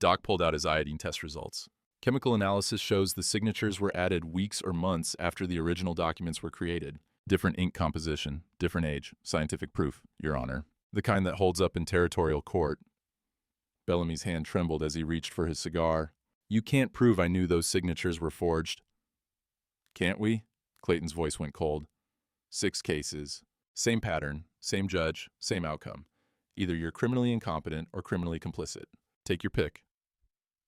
Doc pulled out his iodine test results. Chemical analysis shows the signatures were added weeks or months after the original documents were created. Different ink composition, different age, scientific proof, Your Honor. The kind that holds up in territorial court. Bellamy's hand trembled as he reached for his cigar. You can't prove I knew those signatures were forged. Can't we? Clayton's voice went cold. 6 cases. Same pattern, same judge, same outcome. Either you're criminally incompetent or criminally complicit. Take your pick.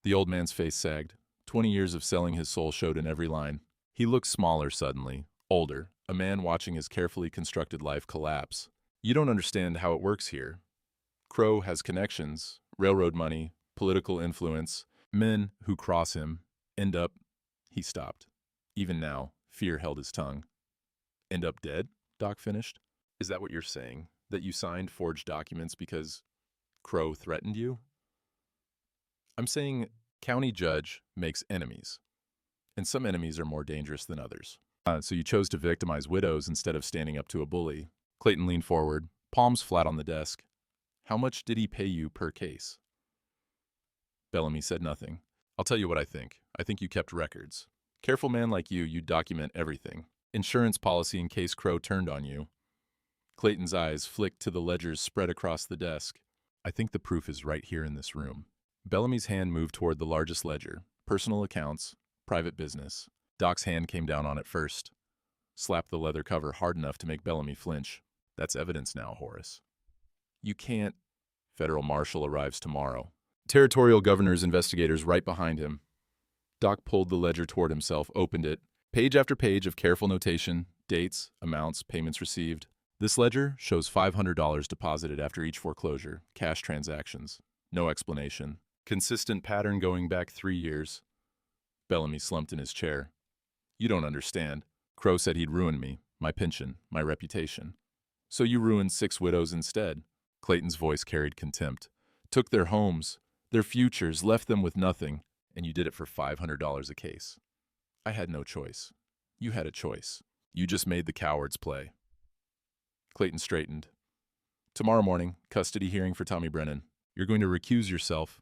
The old man's face sagged. 20 years of selling his soul showed in every line. He looked smaller suddenly, older, a man watching his carefully constructed life collapse. You don't understand how it works here. Crow has connections, railroad money, political influence. Men who cross him end up... He stopped. Even now, fear held his tongue. End up dead? Doc finished. Is that what you're saying? That you signed forged documents because Crow threatened you? I'm saying county judge makes enemies, and some enemies are more dangerous than others. So you chose to victimize widows instead of standing up to a bully. Clayton leaned forward, palms flat on the desk. How much did he pay you per case? Bellamy said nothing. I'll tell you what I think. I think you kept records. Careful man like you, you'd document everything. Insurance policy in case Crow turned on you. Clayton's eyes flicked to the ledgers spread across the desk. I think the proof is right here in this room. Bellamy's hand moved toward the largest ledger. Personal accounts, private business. Doc's hand came down on it first. Slapped the leather cover hard enough to make Bellamy flinch. That's evidence now, Horace. You can't. Federal marshal arrives tomorrow. Territorial governor's investigators right behind him. Doc pulled the ledger toward himself, opened it. Page after page of careful notation, dates, amounts, payments received. This ledger shows $500 deposited after each foreclosure, cash transactions. No explanation. Consistent pattern going back 3 years. Bellamy slumped in his chair. You don't understand. Crow said he'd ruin me, my pension, my reputation. So you ruined 6 widows instead. Clayton's voice carried contempt. Took their homes, their futures, left them with nothing, and you did it for $500 a case. I had no choice. You had a choice. You just made the cowards play. Clayton straightened. Tomorrow morning, custody hearing for Tommy Brennan. You're going to recuse yourself,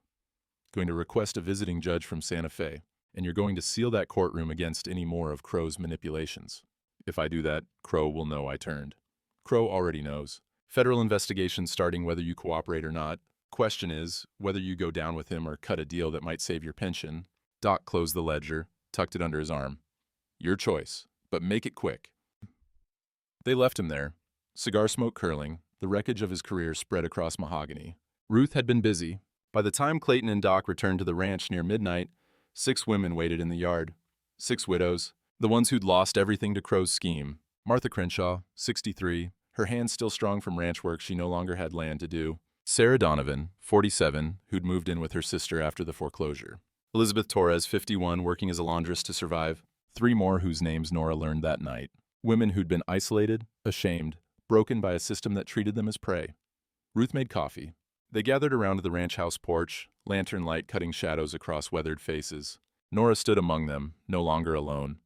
going to request a visiting judge from Santa Fe, and you're going to seal that courtroom against any more of Crow's manipulations. If I do that, Crow will know I turned. Crow already knows. Federal investigation starting whether you cooperate or not. Question is whether you go down with him or cut a deal that might save your pension. Doc closed the ledger, tucked it under his arm. Your choice, but make it quick. They left him there, cigar smoke curling, the wreckage of his career spread across mahogany. Ruth had been busy. By the time Clayton and Doc returned to the ranch near midnight, 6 women waited in the yard. 6 widows, the ones who'd lost everything to Crow's scheme. Martha Crenshaw, 63, her hands still strong from ranch work she no longer had land to do. Sarah Donovan, 47, who'd moved in with her sister after the foreclosure. Elizabeth Torres, 51, working as a laundress to survive. 3 more whose names Nora learned that night. Women who'd been isolated, ashamed, broken by a system that treated them as prey. Ruth made coffee. They gathered around the ranch house porch, lantern light cutting shadows across weathered faces. Nora stood among them, no longer alone.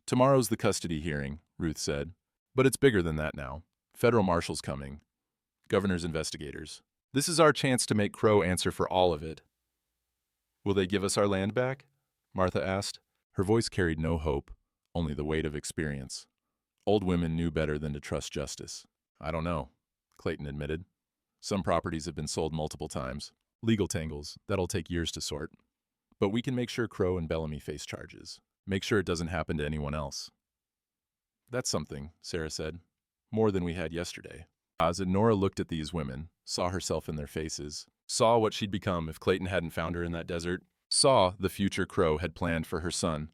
Tomorrow's the custody hearing, Ruth said. But it's bigger than that now. Federal marshals coming. Governor's investigators. This is our chance to make Crow answer for all of it. Will they give us our land back? Martha asked. Her voice carried no hope, only the weight of experience. Old women knew better than to trust justice. I don't know, Clayton admitted. Some properties have been sold multiple times. Legal tangles, that'll take years to sort. But we can make sure Crow and Bellamy face charges. Make sure it doesn't happen to anyone else. That's something, Sarah said. More than we had yesterday. As Nora looked at these women, saw herself in their faces, saw what she'd become if Clayton hadn't found her in that desert, saw the future Crow had planned for her son.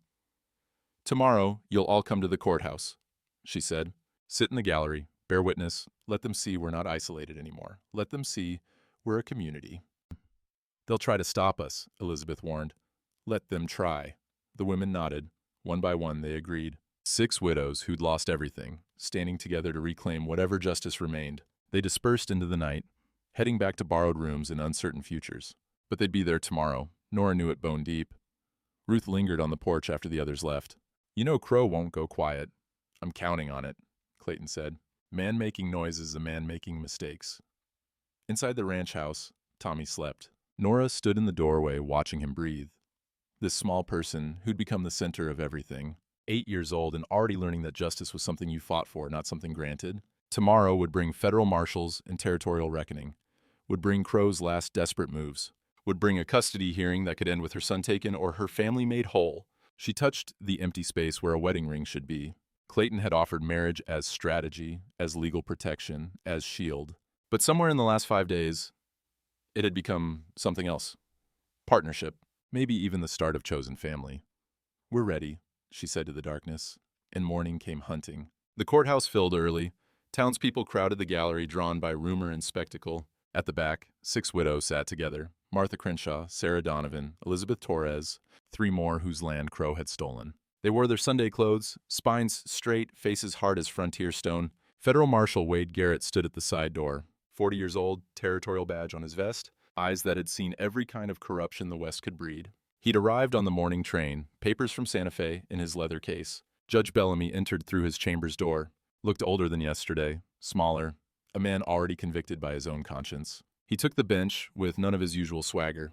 Tomorrow, you'll all come to the courthouse, she said. Sit in the gallery, bear witness, let them see we're not isolated anymore. Let them see we're a community. They'll try to stop us, Elizabeth warned. Let them try. The women nodded. One by one, they agreed. 6 widows who'd lost everything, standing together to reclaim whatever justice remained. They dispersed into the night, heading back to borrowed rooms and uncertain futures. But they'd be there tomorrow. Nora knew it bone deep. Ruth lingered on the porch after the others left. You know Crow won't go quiet. I'm counting on it, Clayton said. Man making noises, a man making mistakes. Inside the ranch house, Tommy slept. Nora stood in the doorway watching him breathe. This small person who'd become the center of everything. 8 years old and already learning that justice was something you fought for, not something granted. Tomorrow would bring federal marshals and territorial reckoning. Would bring Crow's last desperate moves. Would bring a custody hearing that could end with her son taken or her family made whole. She touched the empty space where a wedding ring should be. Clayton had offered marriage as strategy, as legal protection, as shield. But somewhere in the last 5 days, it had become something else. Partnership, maybe even the start of chosen family. We're ready, she said to the darkness, and morning came hunting. The courthouse filled early. Townspeople crowded the gallery drawn by rumor and spectacle. At the back, 6 widows sat together. Martha Crenshaw, Sarah Donovan, Elizabeth Torres, 3 more whose land Crow had stolen. They wore their Sunday clothes, spines straight, faces hard as frontier stone. Federal Marshal Wade Garrett stood at the side door, 40 years old, territorial badge on his vest, eyes that had seen every kind of corruption the West could breed. He'd arrived on the morning train, papers from Santa Fe in his leather case. Judge Bellamy entered through his chamber's door, looked older than yesterday, smaller, a man already convicted by his own conscience. He took the bench with none of his usual swagger.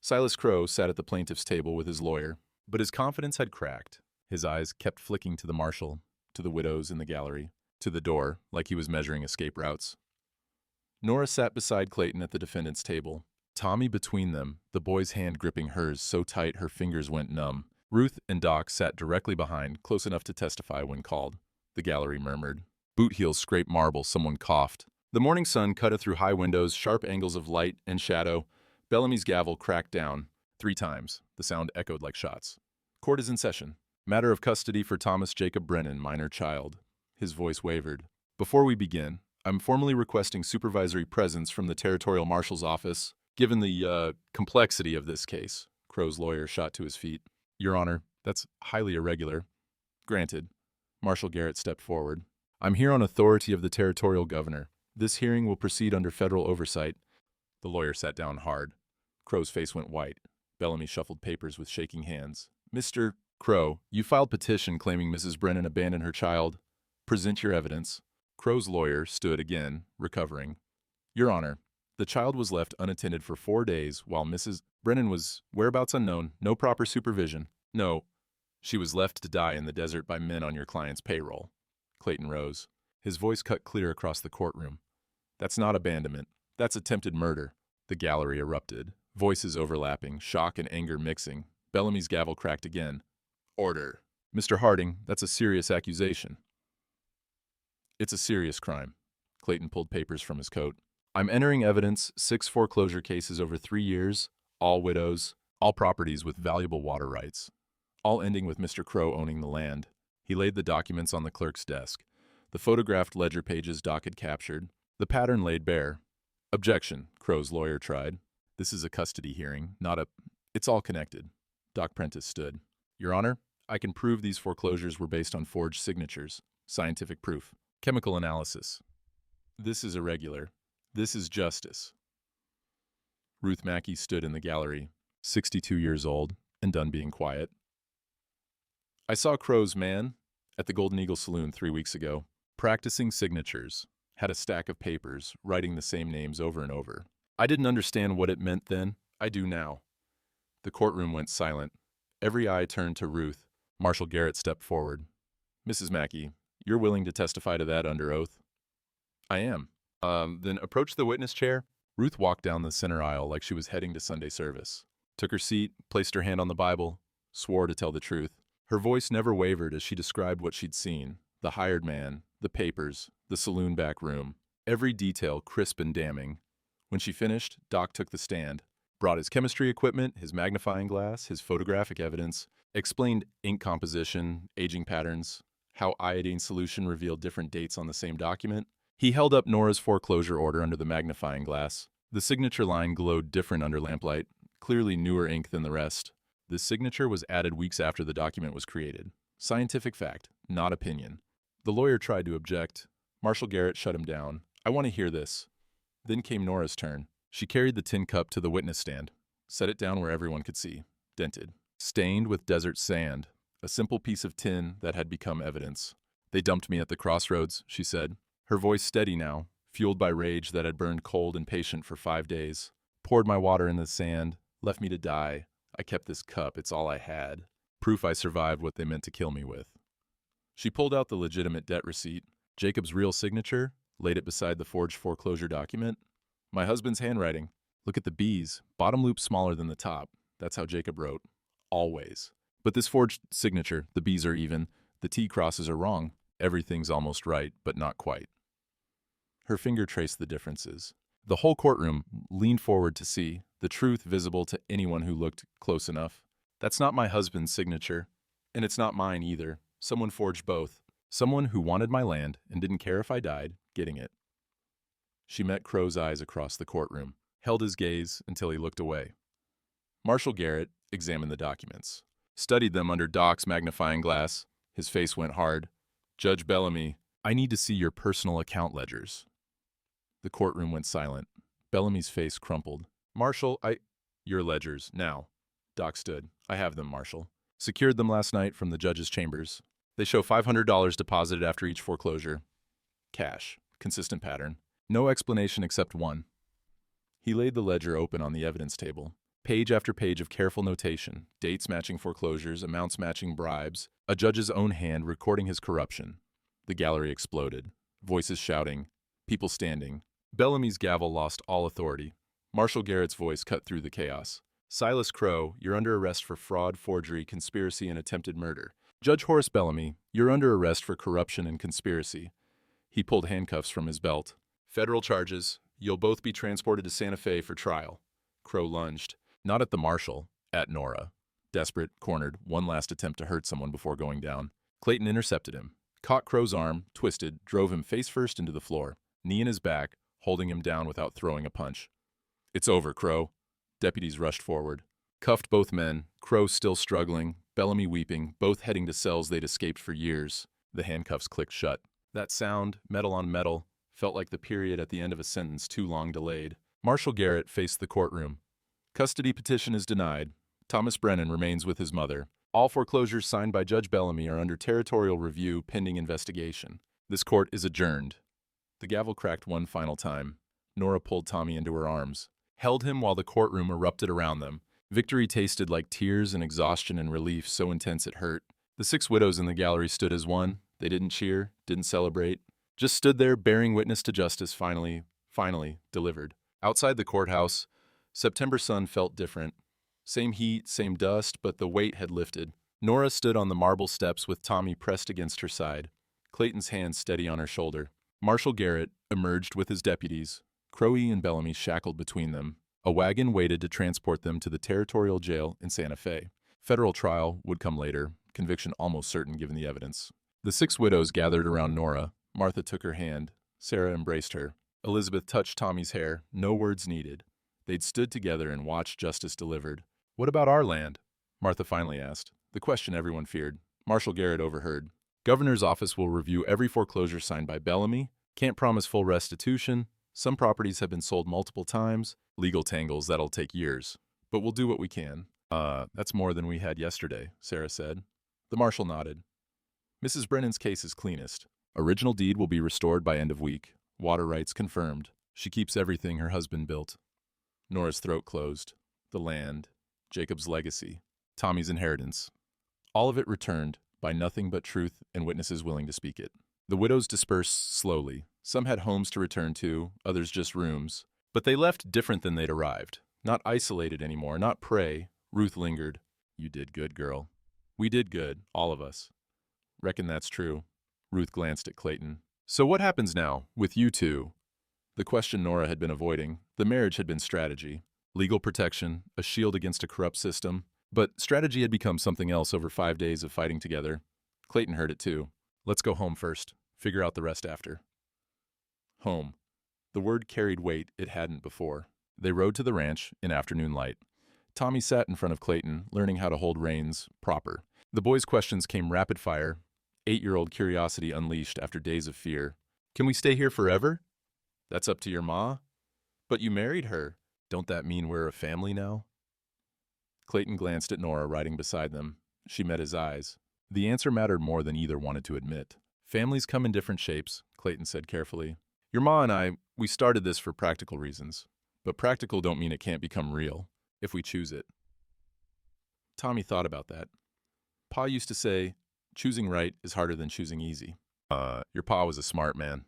Silas Crow sat at the plaintiff's table with his lawyer, but his confidence had cracked. His eyes kept flicking to the marshal, to the widows in the gallery. to the door, like he was measuring escape routes. Nora sat beside Clayton at the defendant's table, Tommy between them, the boy's hand gripping hers so tight her fingers went numb. Ruth and Doc sat directly behind, close enough to testify when called. The gallery murmured. Boot heels scraped marble, someone coughed. The morning sun cut through high windows, sharp angles of light and shadow. Bellamy's gavel cracked down 3 times. The sound echoed like shots. Court is in session. Matter of custody for Thomas Jacob Brennan, minor child. His voice wavered. Before we begin, I'm formally requesting supervisory presence from the Territorial Marshal's office. Given the complexity of this case, Crow's lawyer shot to his feet. Your Honor, that's highly irregular. Granted. Marshal Garrett stepped forward. I'm here on authority of the Territorial Governor. This hearing will proceed under federal oversight. The lawyer sat down hard. Crow's face went white. Bellamy shuffled papers with shaking hands. Mr. Crow, you filed petition claiming Mrs. Brennan abandoned her child. Present your evidence. Crow's lawyer stood again, recovering. Your Honor, the child was left unattended for 4 days while Mrs. Brennan was whereabouts unknown, no proper supervision. No, she was left to die in the desert by men on your client's payroll. Clayton rose. His voice cut clear across the courtroom. That's not abandonment. That's attempted murder. The gallery erupted, voices overlapping, shock and anger mixing. Bellamy's gavel cracked again. Order. Mr. Harding, that's a serious accusation. It's a serious crime. Clayton pulled papers from his coat. I'm entering evidence, 6 foreclosure cases over 3 years, all widows, all properties with valuable water rights, all ending with Mr. Crow owning the land. He laid the documents on the clerk's desk. The photographed ledger pages Doc had captured. The pattern laid bare. Objection, Crow's lawyer tried. This is a custody hearing, not a... It's all connected. Doc Prentice stood. Your Honor, I can prove these foreclosures were based on forged signatures. Scientific proof. Chemical analysis. This is irregular. This is justice. Ruth Mackey stood in the gallery, 62 years old, and done being quiet. I saw Crow's man at the Golden Eagle Saloon 3 weeks ago, practicing signatures, had a stack of papers, writing the same names over and over. I didn't understand what it meant then. I do now. The courtroom went silent. Every eye turned to Ruth. Marshal Garrett stepped forward. Mrs. Mackey, you're willing to testify to that under oath? I am. Then approach the witness chair. Ruth walked down the center aisle like she was heading to Sunday service. Took her seat, placed her hand on the Bible, swore to tell the truth. Her voice never wavered as she described what she'd seen. The hired man, the papers, the saloon back room. Every detail crisp and damning. When she finished, Doc took the stand. Brought his chemistry equipment, his magnifying glass, his photographic evidence. Explained ink composition, aging patterns, how iodine solution revealed different dates on the same document. He held up Nora's foreclosure order under the magnifying glass. The signature line glowed different under lamplight, clearly newer ink than the rest. The signature was added weeks after the document was created. Scientific fact, not opinion. The lawyer tried to object. Marshal Garrett shut him down. I want to hear this. Then came Nora's turn. She carried the tin cup to the witness stand, set it down where everyone could see, dented, stained with desert sand, a simple piece of tin that had become evidence. They dumped me at the crossroads, she said. Her voice steady now, fueled by rage that had burned cold and patient for 5 days. Poured my water in the sand, left me to die. I kept this cup, it's all I had. Proof I survived what they meant to kill me with. She pulled out the legitimate debt receipt, Jacob's real signature, laid it beside the forged foreclosure document. My husband's handwriting. Look at the B's, bottom loop smaller than the top. That's how Jacob wrote. Always. But this forged signature, the B's are even, the T crosses are wrong. Everything's almost right, but not quite. Her finger traced the differences. The whole courtroom leaned forward to see, the truth visible to anyone who looked close enough. That's not my husband's signature, and it's not mine either. Someone forged both. Someone who wanted my land and didn't care if I died getting it. She met Crow's eyes across the courtroom, held his gaze until he looked away. Marshal Garrett examined the documents, studied them under Doc's magnifying glass. His face went hard. Judge Bellamy, I need to see your personal account ledgers. The courtroom went silent. Bellamy's face crumpled. Marshal, Your ledgers, now. Doc stood. I have them, Marshal. Secured them last night from the judge's chambers. They show $500 deposited after each foreclosure. Cash. Consistent pattern. No explanation except one. He laid the ledger open on the evidence table. Page after page of careful notation, dates matching foreclosures, amounts matching bribes, a judge's own hand recording his corruption. The gallery exploded. Voices shouting. People standing. Bellamy's gavel lost all authority. Marshal Garrett's voice cut through the chaos. Silas Crow, you're under arrest for fraud, forgery, conspiracy, and attempted murder. Judge Horace Bellamy, you're under arrest for corruption and conspiracy. He pulled handcuffs from his belt. Federal charges. You'll both be transported to Santa Fe for trial. Crow lunged. Not at the marshal, at Nora. Desperate, cornered, one last attempt to hurt someone before going down. Clayton intercepted him, caught Crow's arm, twisted, drove him face first into the floor, knee in his back, holding him down without throwing a punch. It's over, Crow. Deputies rushed forward. Cuffed both men, Crow still struggling, Bellamy weeping, both heading to cells they'd escaped for years. The handcuffs clicked shut. That sound, metal on metal, felt like the period at the end of a sentence too long delayed. Marshal Garrett faced the courtroom. Custody petition is denied. Thomas Brennan remains with his mother. All foreclosures signed by Judge Bellamy are under territorial review pending investigation. This court is adjourned. The gavel cracked one final time. Nora pulled Tommy into her arms, held him while the courtroom erupted around them. Victory tasted like tears and exhaustion and relief so intense it hurt. The 6 widows in the gallery stood as one. They didn't cheer, didn't celebrate, just stood there bearing witness to justice finally delivered. Outside the courthouse, September sun felt different. Same heat, same dust, but the weight had lifted. Nora stood on the marble steps with Tommy pressed against her side, Clayton's hand steady on her shoulder. Marshal Garrett emerged with his deputies, Crowe and Bellamy shackled between them. A wagon waited to transport them to the territorial jail in Santa Fe. Federal trial would come later, conviction almost certain given the evidence. The 6 widows gathered around Nora. Martha took her hand. Sarah embraced her. Elizabeth touched Tommy's hair, no words needed. They'd stood together and watched justice delivered. What about our land? Martha finally asked. The question everyone feared. Marshal Garrett overheard. Governor's office will review every foreclosure signed by Bellamy. Can't promise full restitution. Some properties have been sold multiple times. Legal tangles that'll take years. But we'll do what we can. That's more than we had yesterday, Sarah said. The marshal nodded. Mrs. Brennan's case is cleanest. Original deed will be restored by end of week. Water rights confirmed. She keeps everything her husband built. Nora's throat closed. The land. Jacob's legacy. Tommy's inheritance. All of it returned by nothing but truth and witnesses willing to speak it. The widows dispersed slowly. Some had homes to return to, others just rooms. But they left different than they'd arrived. Not isolated anymore, not prey. Ruth lingered. You did good, girl. We did good, all of us. Reckon that's true. Ruth glanced at Clayton. So what happens now, with you two? The question Nora had been avoiding. The marriage had been strategy. Legal protection, a shield against a corrupt system. But strategy had become something else over 5 days of fighting together. Clayton heard it too. Let's go home first. Figure out the rest after. Home. The word carried weight it hadn't before. They rode to the ranch in afternoon light. Tommy sat in front of Clayton, learning how to hold reins proper. The boy's questions came rapid fire. 8-year-old curiosity unleashed after days of fear. Can we stay here forever? That's up to your ma. But you married her. Don't that mean we're a family now? Clayton glanced at Nora riding beside them. She met his eyes. The answer mattered more than either wanted to admit. Families come in different shapes, Clayton said carefully. Your ma and I, we started this for practical reasons. But practical don't mean it can't become real, if we choose it. Tommy thought about that. Pa used to say, choosing right is harder than choosing easy. Your pa was a smart man.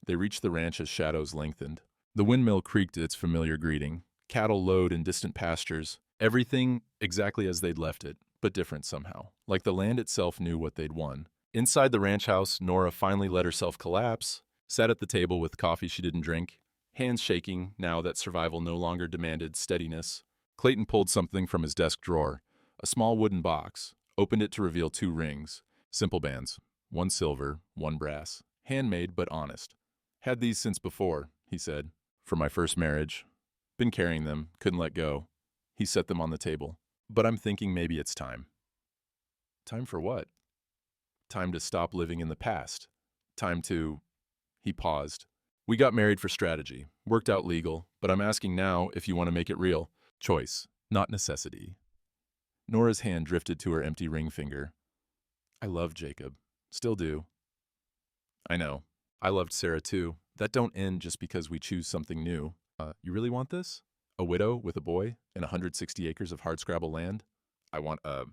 They reached the ranch as shadows lengthened. The windmill creaked its familiar greeting. Cattle lowed in distant pastures. Everything exactly as they'd left it, but different somehow. Like the land itself knew what they'd won. Inside the ranch house, Nora finally let herself collapse, sat at the table with coffee she didn't drink, hands shaking now that survival no longer demanded steadiness. Clayton pulled something from his desk drawer, a small wooden box, opened it to reveal 2 rings, simple bands, 1 silver, 1 brass, handmade but honest. Had these since before, he said, for my first marriage. Been carrying them, couldn't let go. He set them on the table. But I'm thinking maybe it's time. Time for what? Time to stop living in the past. Time to... He paused. We got married for strategy, worked out legal, but I'm asking now if you want to make it real. Choice, not necessity. Nora's hand drifted to her empty ring finger. I love Jacob. Still do. I know. I loved Sarah too. That don't end just because we choose something new. You really want this? A widow with a boy and 160 acres of hardscrabble land? I want a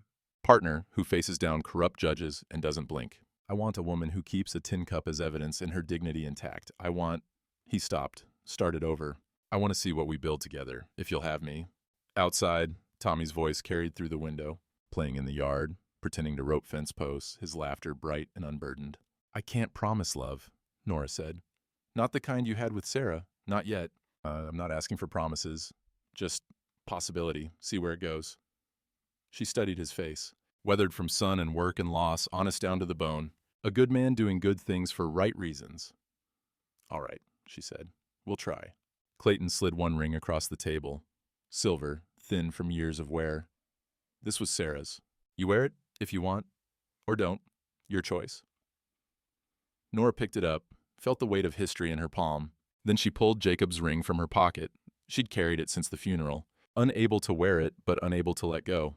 partner who faces down corrupt judges and doesn't blink. I want a woman who keeps a tin cup as evidence and her dignity intact. I want... He stopped, started over. I want to see what we build together, if you'll have me. Outside, Tommy's voice carried through the window, playing in the yard, pretending to rope fence posts, his laughter bright and unburdened. I can't promise love, Nora said. Not the kind you had with Sarah, not yet. I'm not asking for promises, just possibility, see where it goes. She studied his face, weathered from sun and work and loss, honest down to the bone. A good man doing good things for right reasons. All right, she said. We'll try. Clayton slid one ring across the table. Silver, thin from years of wear. This was Sarah's. You wear it if you want, or don't. Your choice. Nora picked it up, felt the weight of history in her palm. Then she pulled Jacob's ring from her pocket. She'd carried it since the funeral. Unable to wear it, but unable to let go.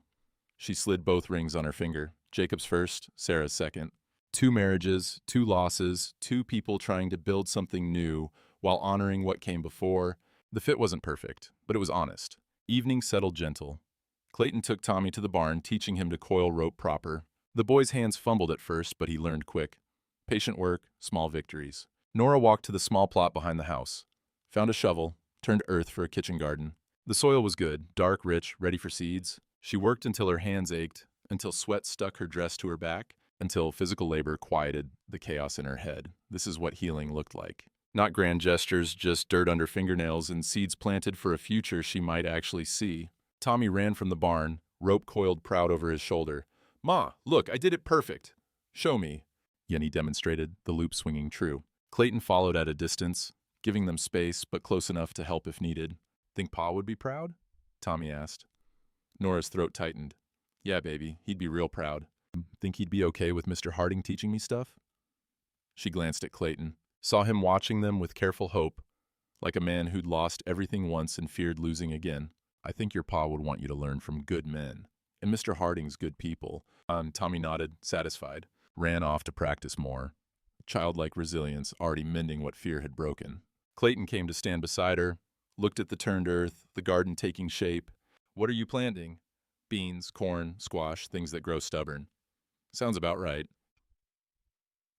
She slid both rings on her finger. Jacob's first, Sarah's second. 2 marriages, 2 losses, 2 people trying to build something new while honoring what came before. The fit wasn't perfect, but it was honest. Evening settled gentle. Clayton took Tommy to the barn, teaching him to coil rope proper. The boy's hands fumbled at first, but he learned quick. Patient work, small victories. Nora walked to the small plot behind the house, found a shovel, turned earth for a kitchen garden. The soil was good, dark, rich, ready for seeds. She worked until her hands ached, until sweat stuck her dress to her back, until physical labor quieted the chaos in her head. This is what healing looked like. Not grand gestures, just dirt under fingernails and seeds planted for a future she might actually see. Tommy ran from the barn, rope coiled proud over his shoulder. Ma, look, I did it perfect. Show me. Yenny demonstrated, the loop swinging true. Clayton followed at a distance, giving them space, but close enough to help if needed. Think Pa would be proud? Tommy asked. Nora's throat tightened. Yeah, baby, he'd be real proud. Think he'd be okay with Mr. Harding teaching me stuff? She glanced at Clayton, saw him watching them with careful hope, like a man who'd lost everything once and feared losing again. I think your pa would want you to learn from good men, and Mr. Harding's good people. Tommy nodded, satisfied, ran off to practice more. Childlike resilience, already mending what fear had broken. Clayton came to stand beside her, looked at the turned earth, the garden taking shape. What are you planting? Beans, corn, squash, things that grow stubborn. Sounds about right.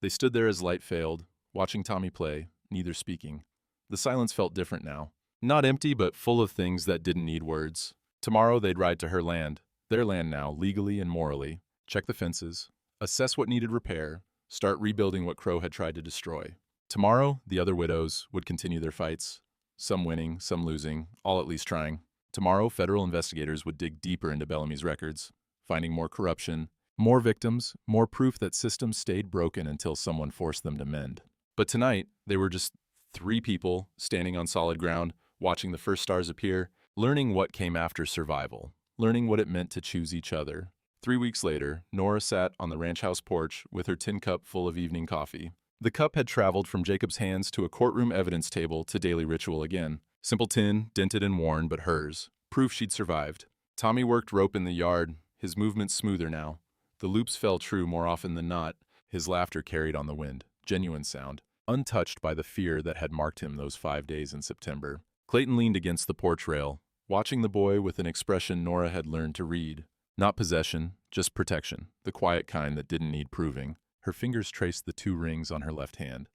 They stood there as light failed, watching Tommy play, neither speaking. The silence felt different now. Not empty, but full of things that didn't need words. Tomorrow they'd ride to her land, their land now, legally and morally. Check the fences, assess what needed repair, start rebuilding what Crow had tried to destroy. Tomorrow, the other widows would continue their fights, some winning, some losing, all at least trying. Tomorrow, federal investigators would dig deeper into Bellamy's records, finding more corruption, more victims, more proof that systems stayed broken until someone forced them to mend. But tonight, they were just 3 people standing on solid ground, watching the first stars appear, learning what came after survival, learning what it meant to choose each other. 3 weeks later, Nora sat on the ranch house porch with her tin cup full of evening coffee. The cup had traveled from Jacob's hands to a courtroom evidence table to daily ritual again. Simple tin, dented and worn, but hers. Proof she'd survived. Tommy worked rope in the yard, his movements smoother now. The loops fell true more often than not. His laughter carried on the wind. Genuine sound. Untouched by the fear that had marked him those 5 days in September. Clayton leaned against the porch rail, watching the boy with an expression Nora had learned to read. Not possession, just protection, the quiet kind that didn't need proving. Her fingers traced the 2 rings on her left hand.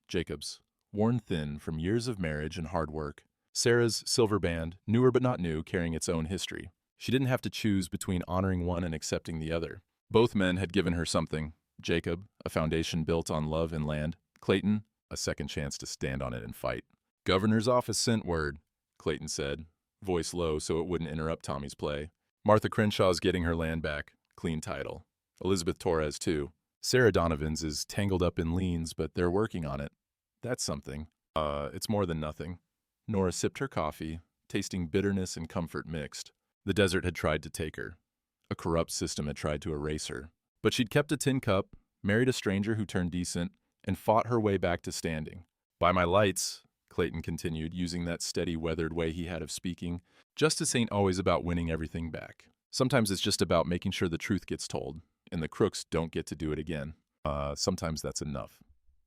Jacob's, worn thin from years of marriage and hard work. Sarah's silver band, newer but not new, carrying its own history. She didn't have to choose between honoring one and accepting the other. Both men had given her something. Jacob, a foundation built on love and land. Clayton, a second chance to stand on it and fight. Governor's office sent word, Clayton said, voice low so it wouldn't interrupt Tommy's play. Martha Crenshaw's getting her land back. Clean title. Elizabeth Torres, too. Sarah Donovan's is tangled up in liens, but they're working on it. That's something. It's more than nothing. Nora sipped her coffee, tasting bitterness and comfort mixed. The desert had tried to take her. A corrupt system had tried to erase her. But she'd kept a tin cup, married a stranger who turned decent, and fought her way back to standing. By my lights, Clayton continued, using that steady, weathered way he had of speaking, justice ain't always about winning everything back. Sometimes it's just about making sure the truth gets told, and the crooks don't get to do it again. Sometimes that's enough.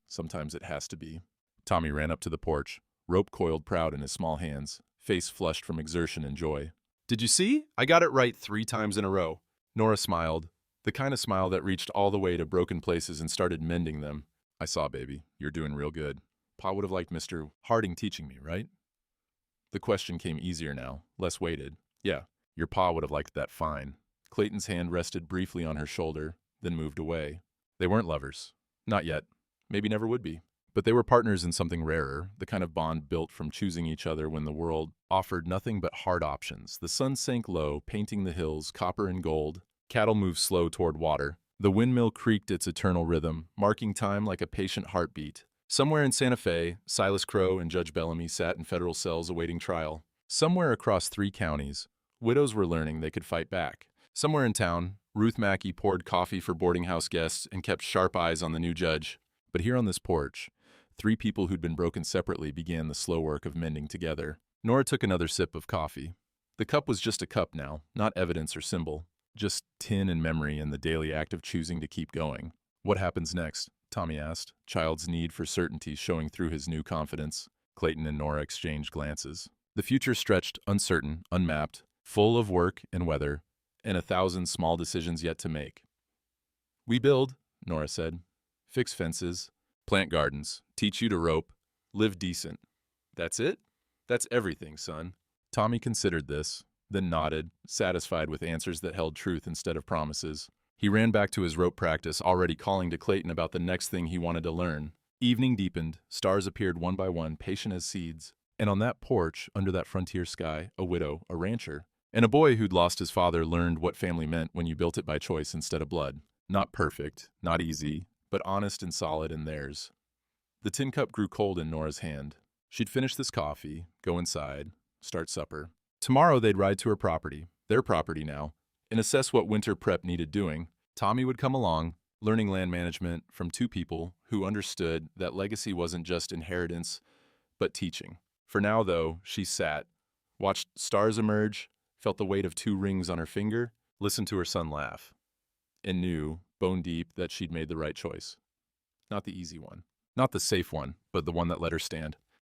Sometimes it has to be. Tommy ran up to the porch, rope coiled proud in his small hands, face flushed from exertion and joy. Did you see? I got it right 3 times in a row. Nora smiled, The kind of smile that reached all the way to broken places and started mending them. I saw, baby. You're doing real good. Pa would have liked Mr. Harding teaching me, right? The question came easier now, less weighted. Yeah, your pa would have liked that fine. Clayton's hand rested briefly on her shoulder, then moved away. They weren't lovers. Not yet. Maybe never would be. But they were partners in something rarer, the kind of bond built from choosing each other when the world offered nothing but hard options. The sun sank low, painting the hills copper and gold. Cattle moved slow toward water. The windmill creaked its eternal rhythm, marking time like a patient heartbeat. Somewhere in Santa Fe, Silas Crowe and Judge Bellamy sat in federal cells awaiting trial. Somewhere across 3 counties, widows were learning they could fight back. Somewhere in town, Ruth Mackey poured coffee for boarding house guests and kept sharp eyes on the new judge. But here on this porch, 3 people who'd been broken separately began the slow work of mending together. Nora took another sip of coffee. The cup was just a cup now, not evidence or symbol. Just tin and memory and the daily act of choosing to keep going. What happens next? Tommy asked, child's need for certainty showing through his new confidence. Clayton and Nora exchanged glances. The future stretched uncertain, unmapped, full of work and weather, and 1,000 small decisions yet to make. We build, Nora said. Fix fences, plant gardens, teach you to rope, live decent. That's it? That's everything, son. Tommy considered this, then nodded, satisfied with answers that held truth instead of promises. He ran back to his rope practice, already calling to Clayton about the next thing he wanted to learn. Evening deepened, stars appeared one by one, patient as seeds. And on that porch, under that frontier sky, a widow, a rancher, and a boy who'd lost his father learned what family meant when you built it by choice instead of blood. Not perfect, not easy, but honest and solid in theirs. The tin cup grew cold in Nora's hand. She'd finish this coffee, go inside, start supper. Tomorrow they'd ride to her property, their property now, and assess what winter prep needed doing. Tommy would come along, learning land management from 2 people who understood that legacy wasn't just inheritance, but teaching. For now, though, she sat, watched stars emerge, felt the weight of 2 rings on her finger, listened to her son laugh, and knew, bone deep, that she'd made the right choice. Not the easy one. Not the safe one, but the one that let her stand.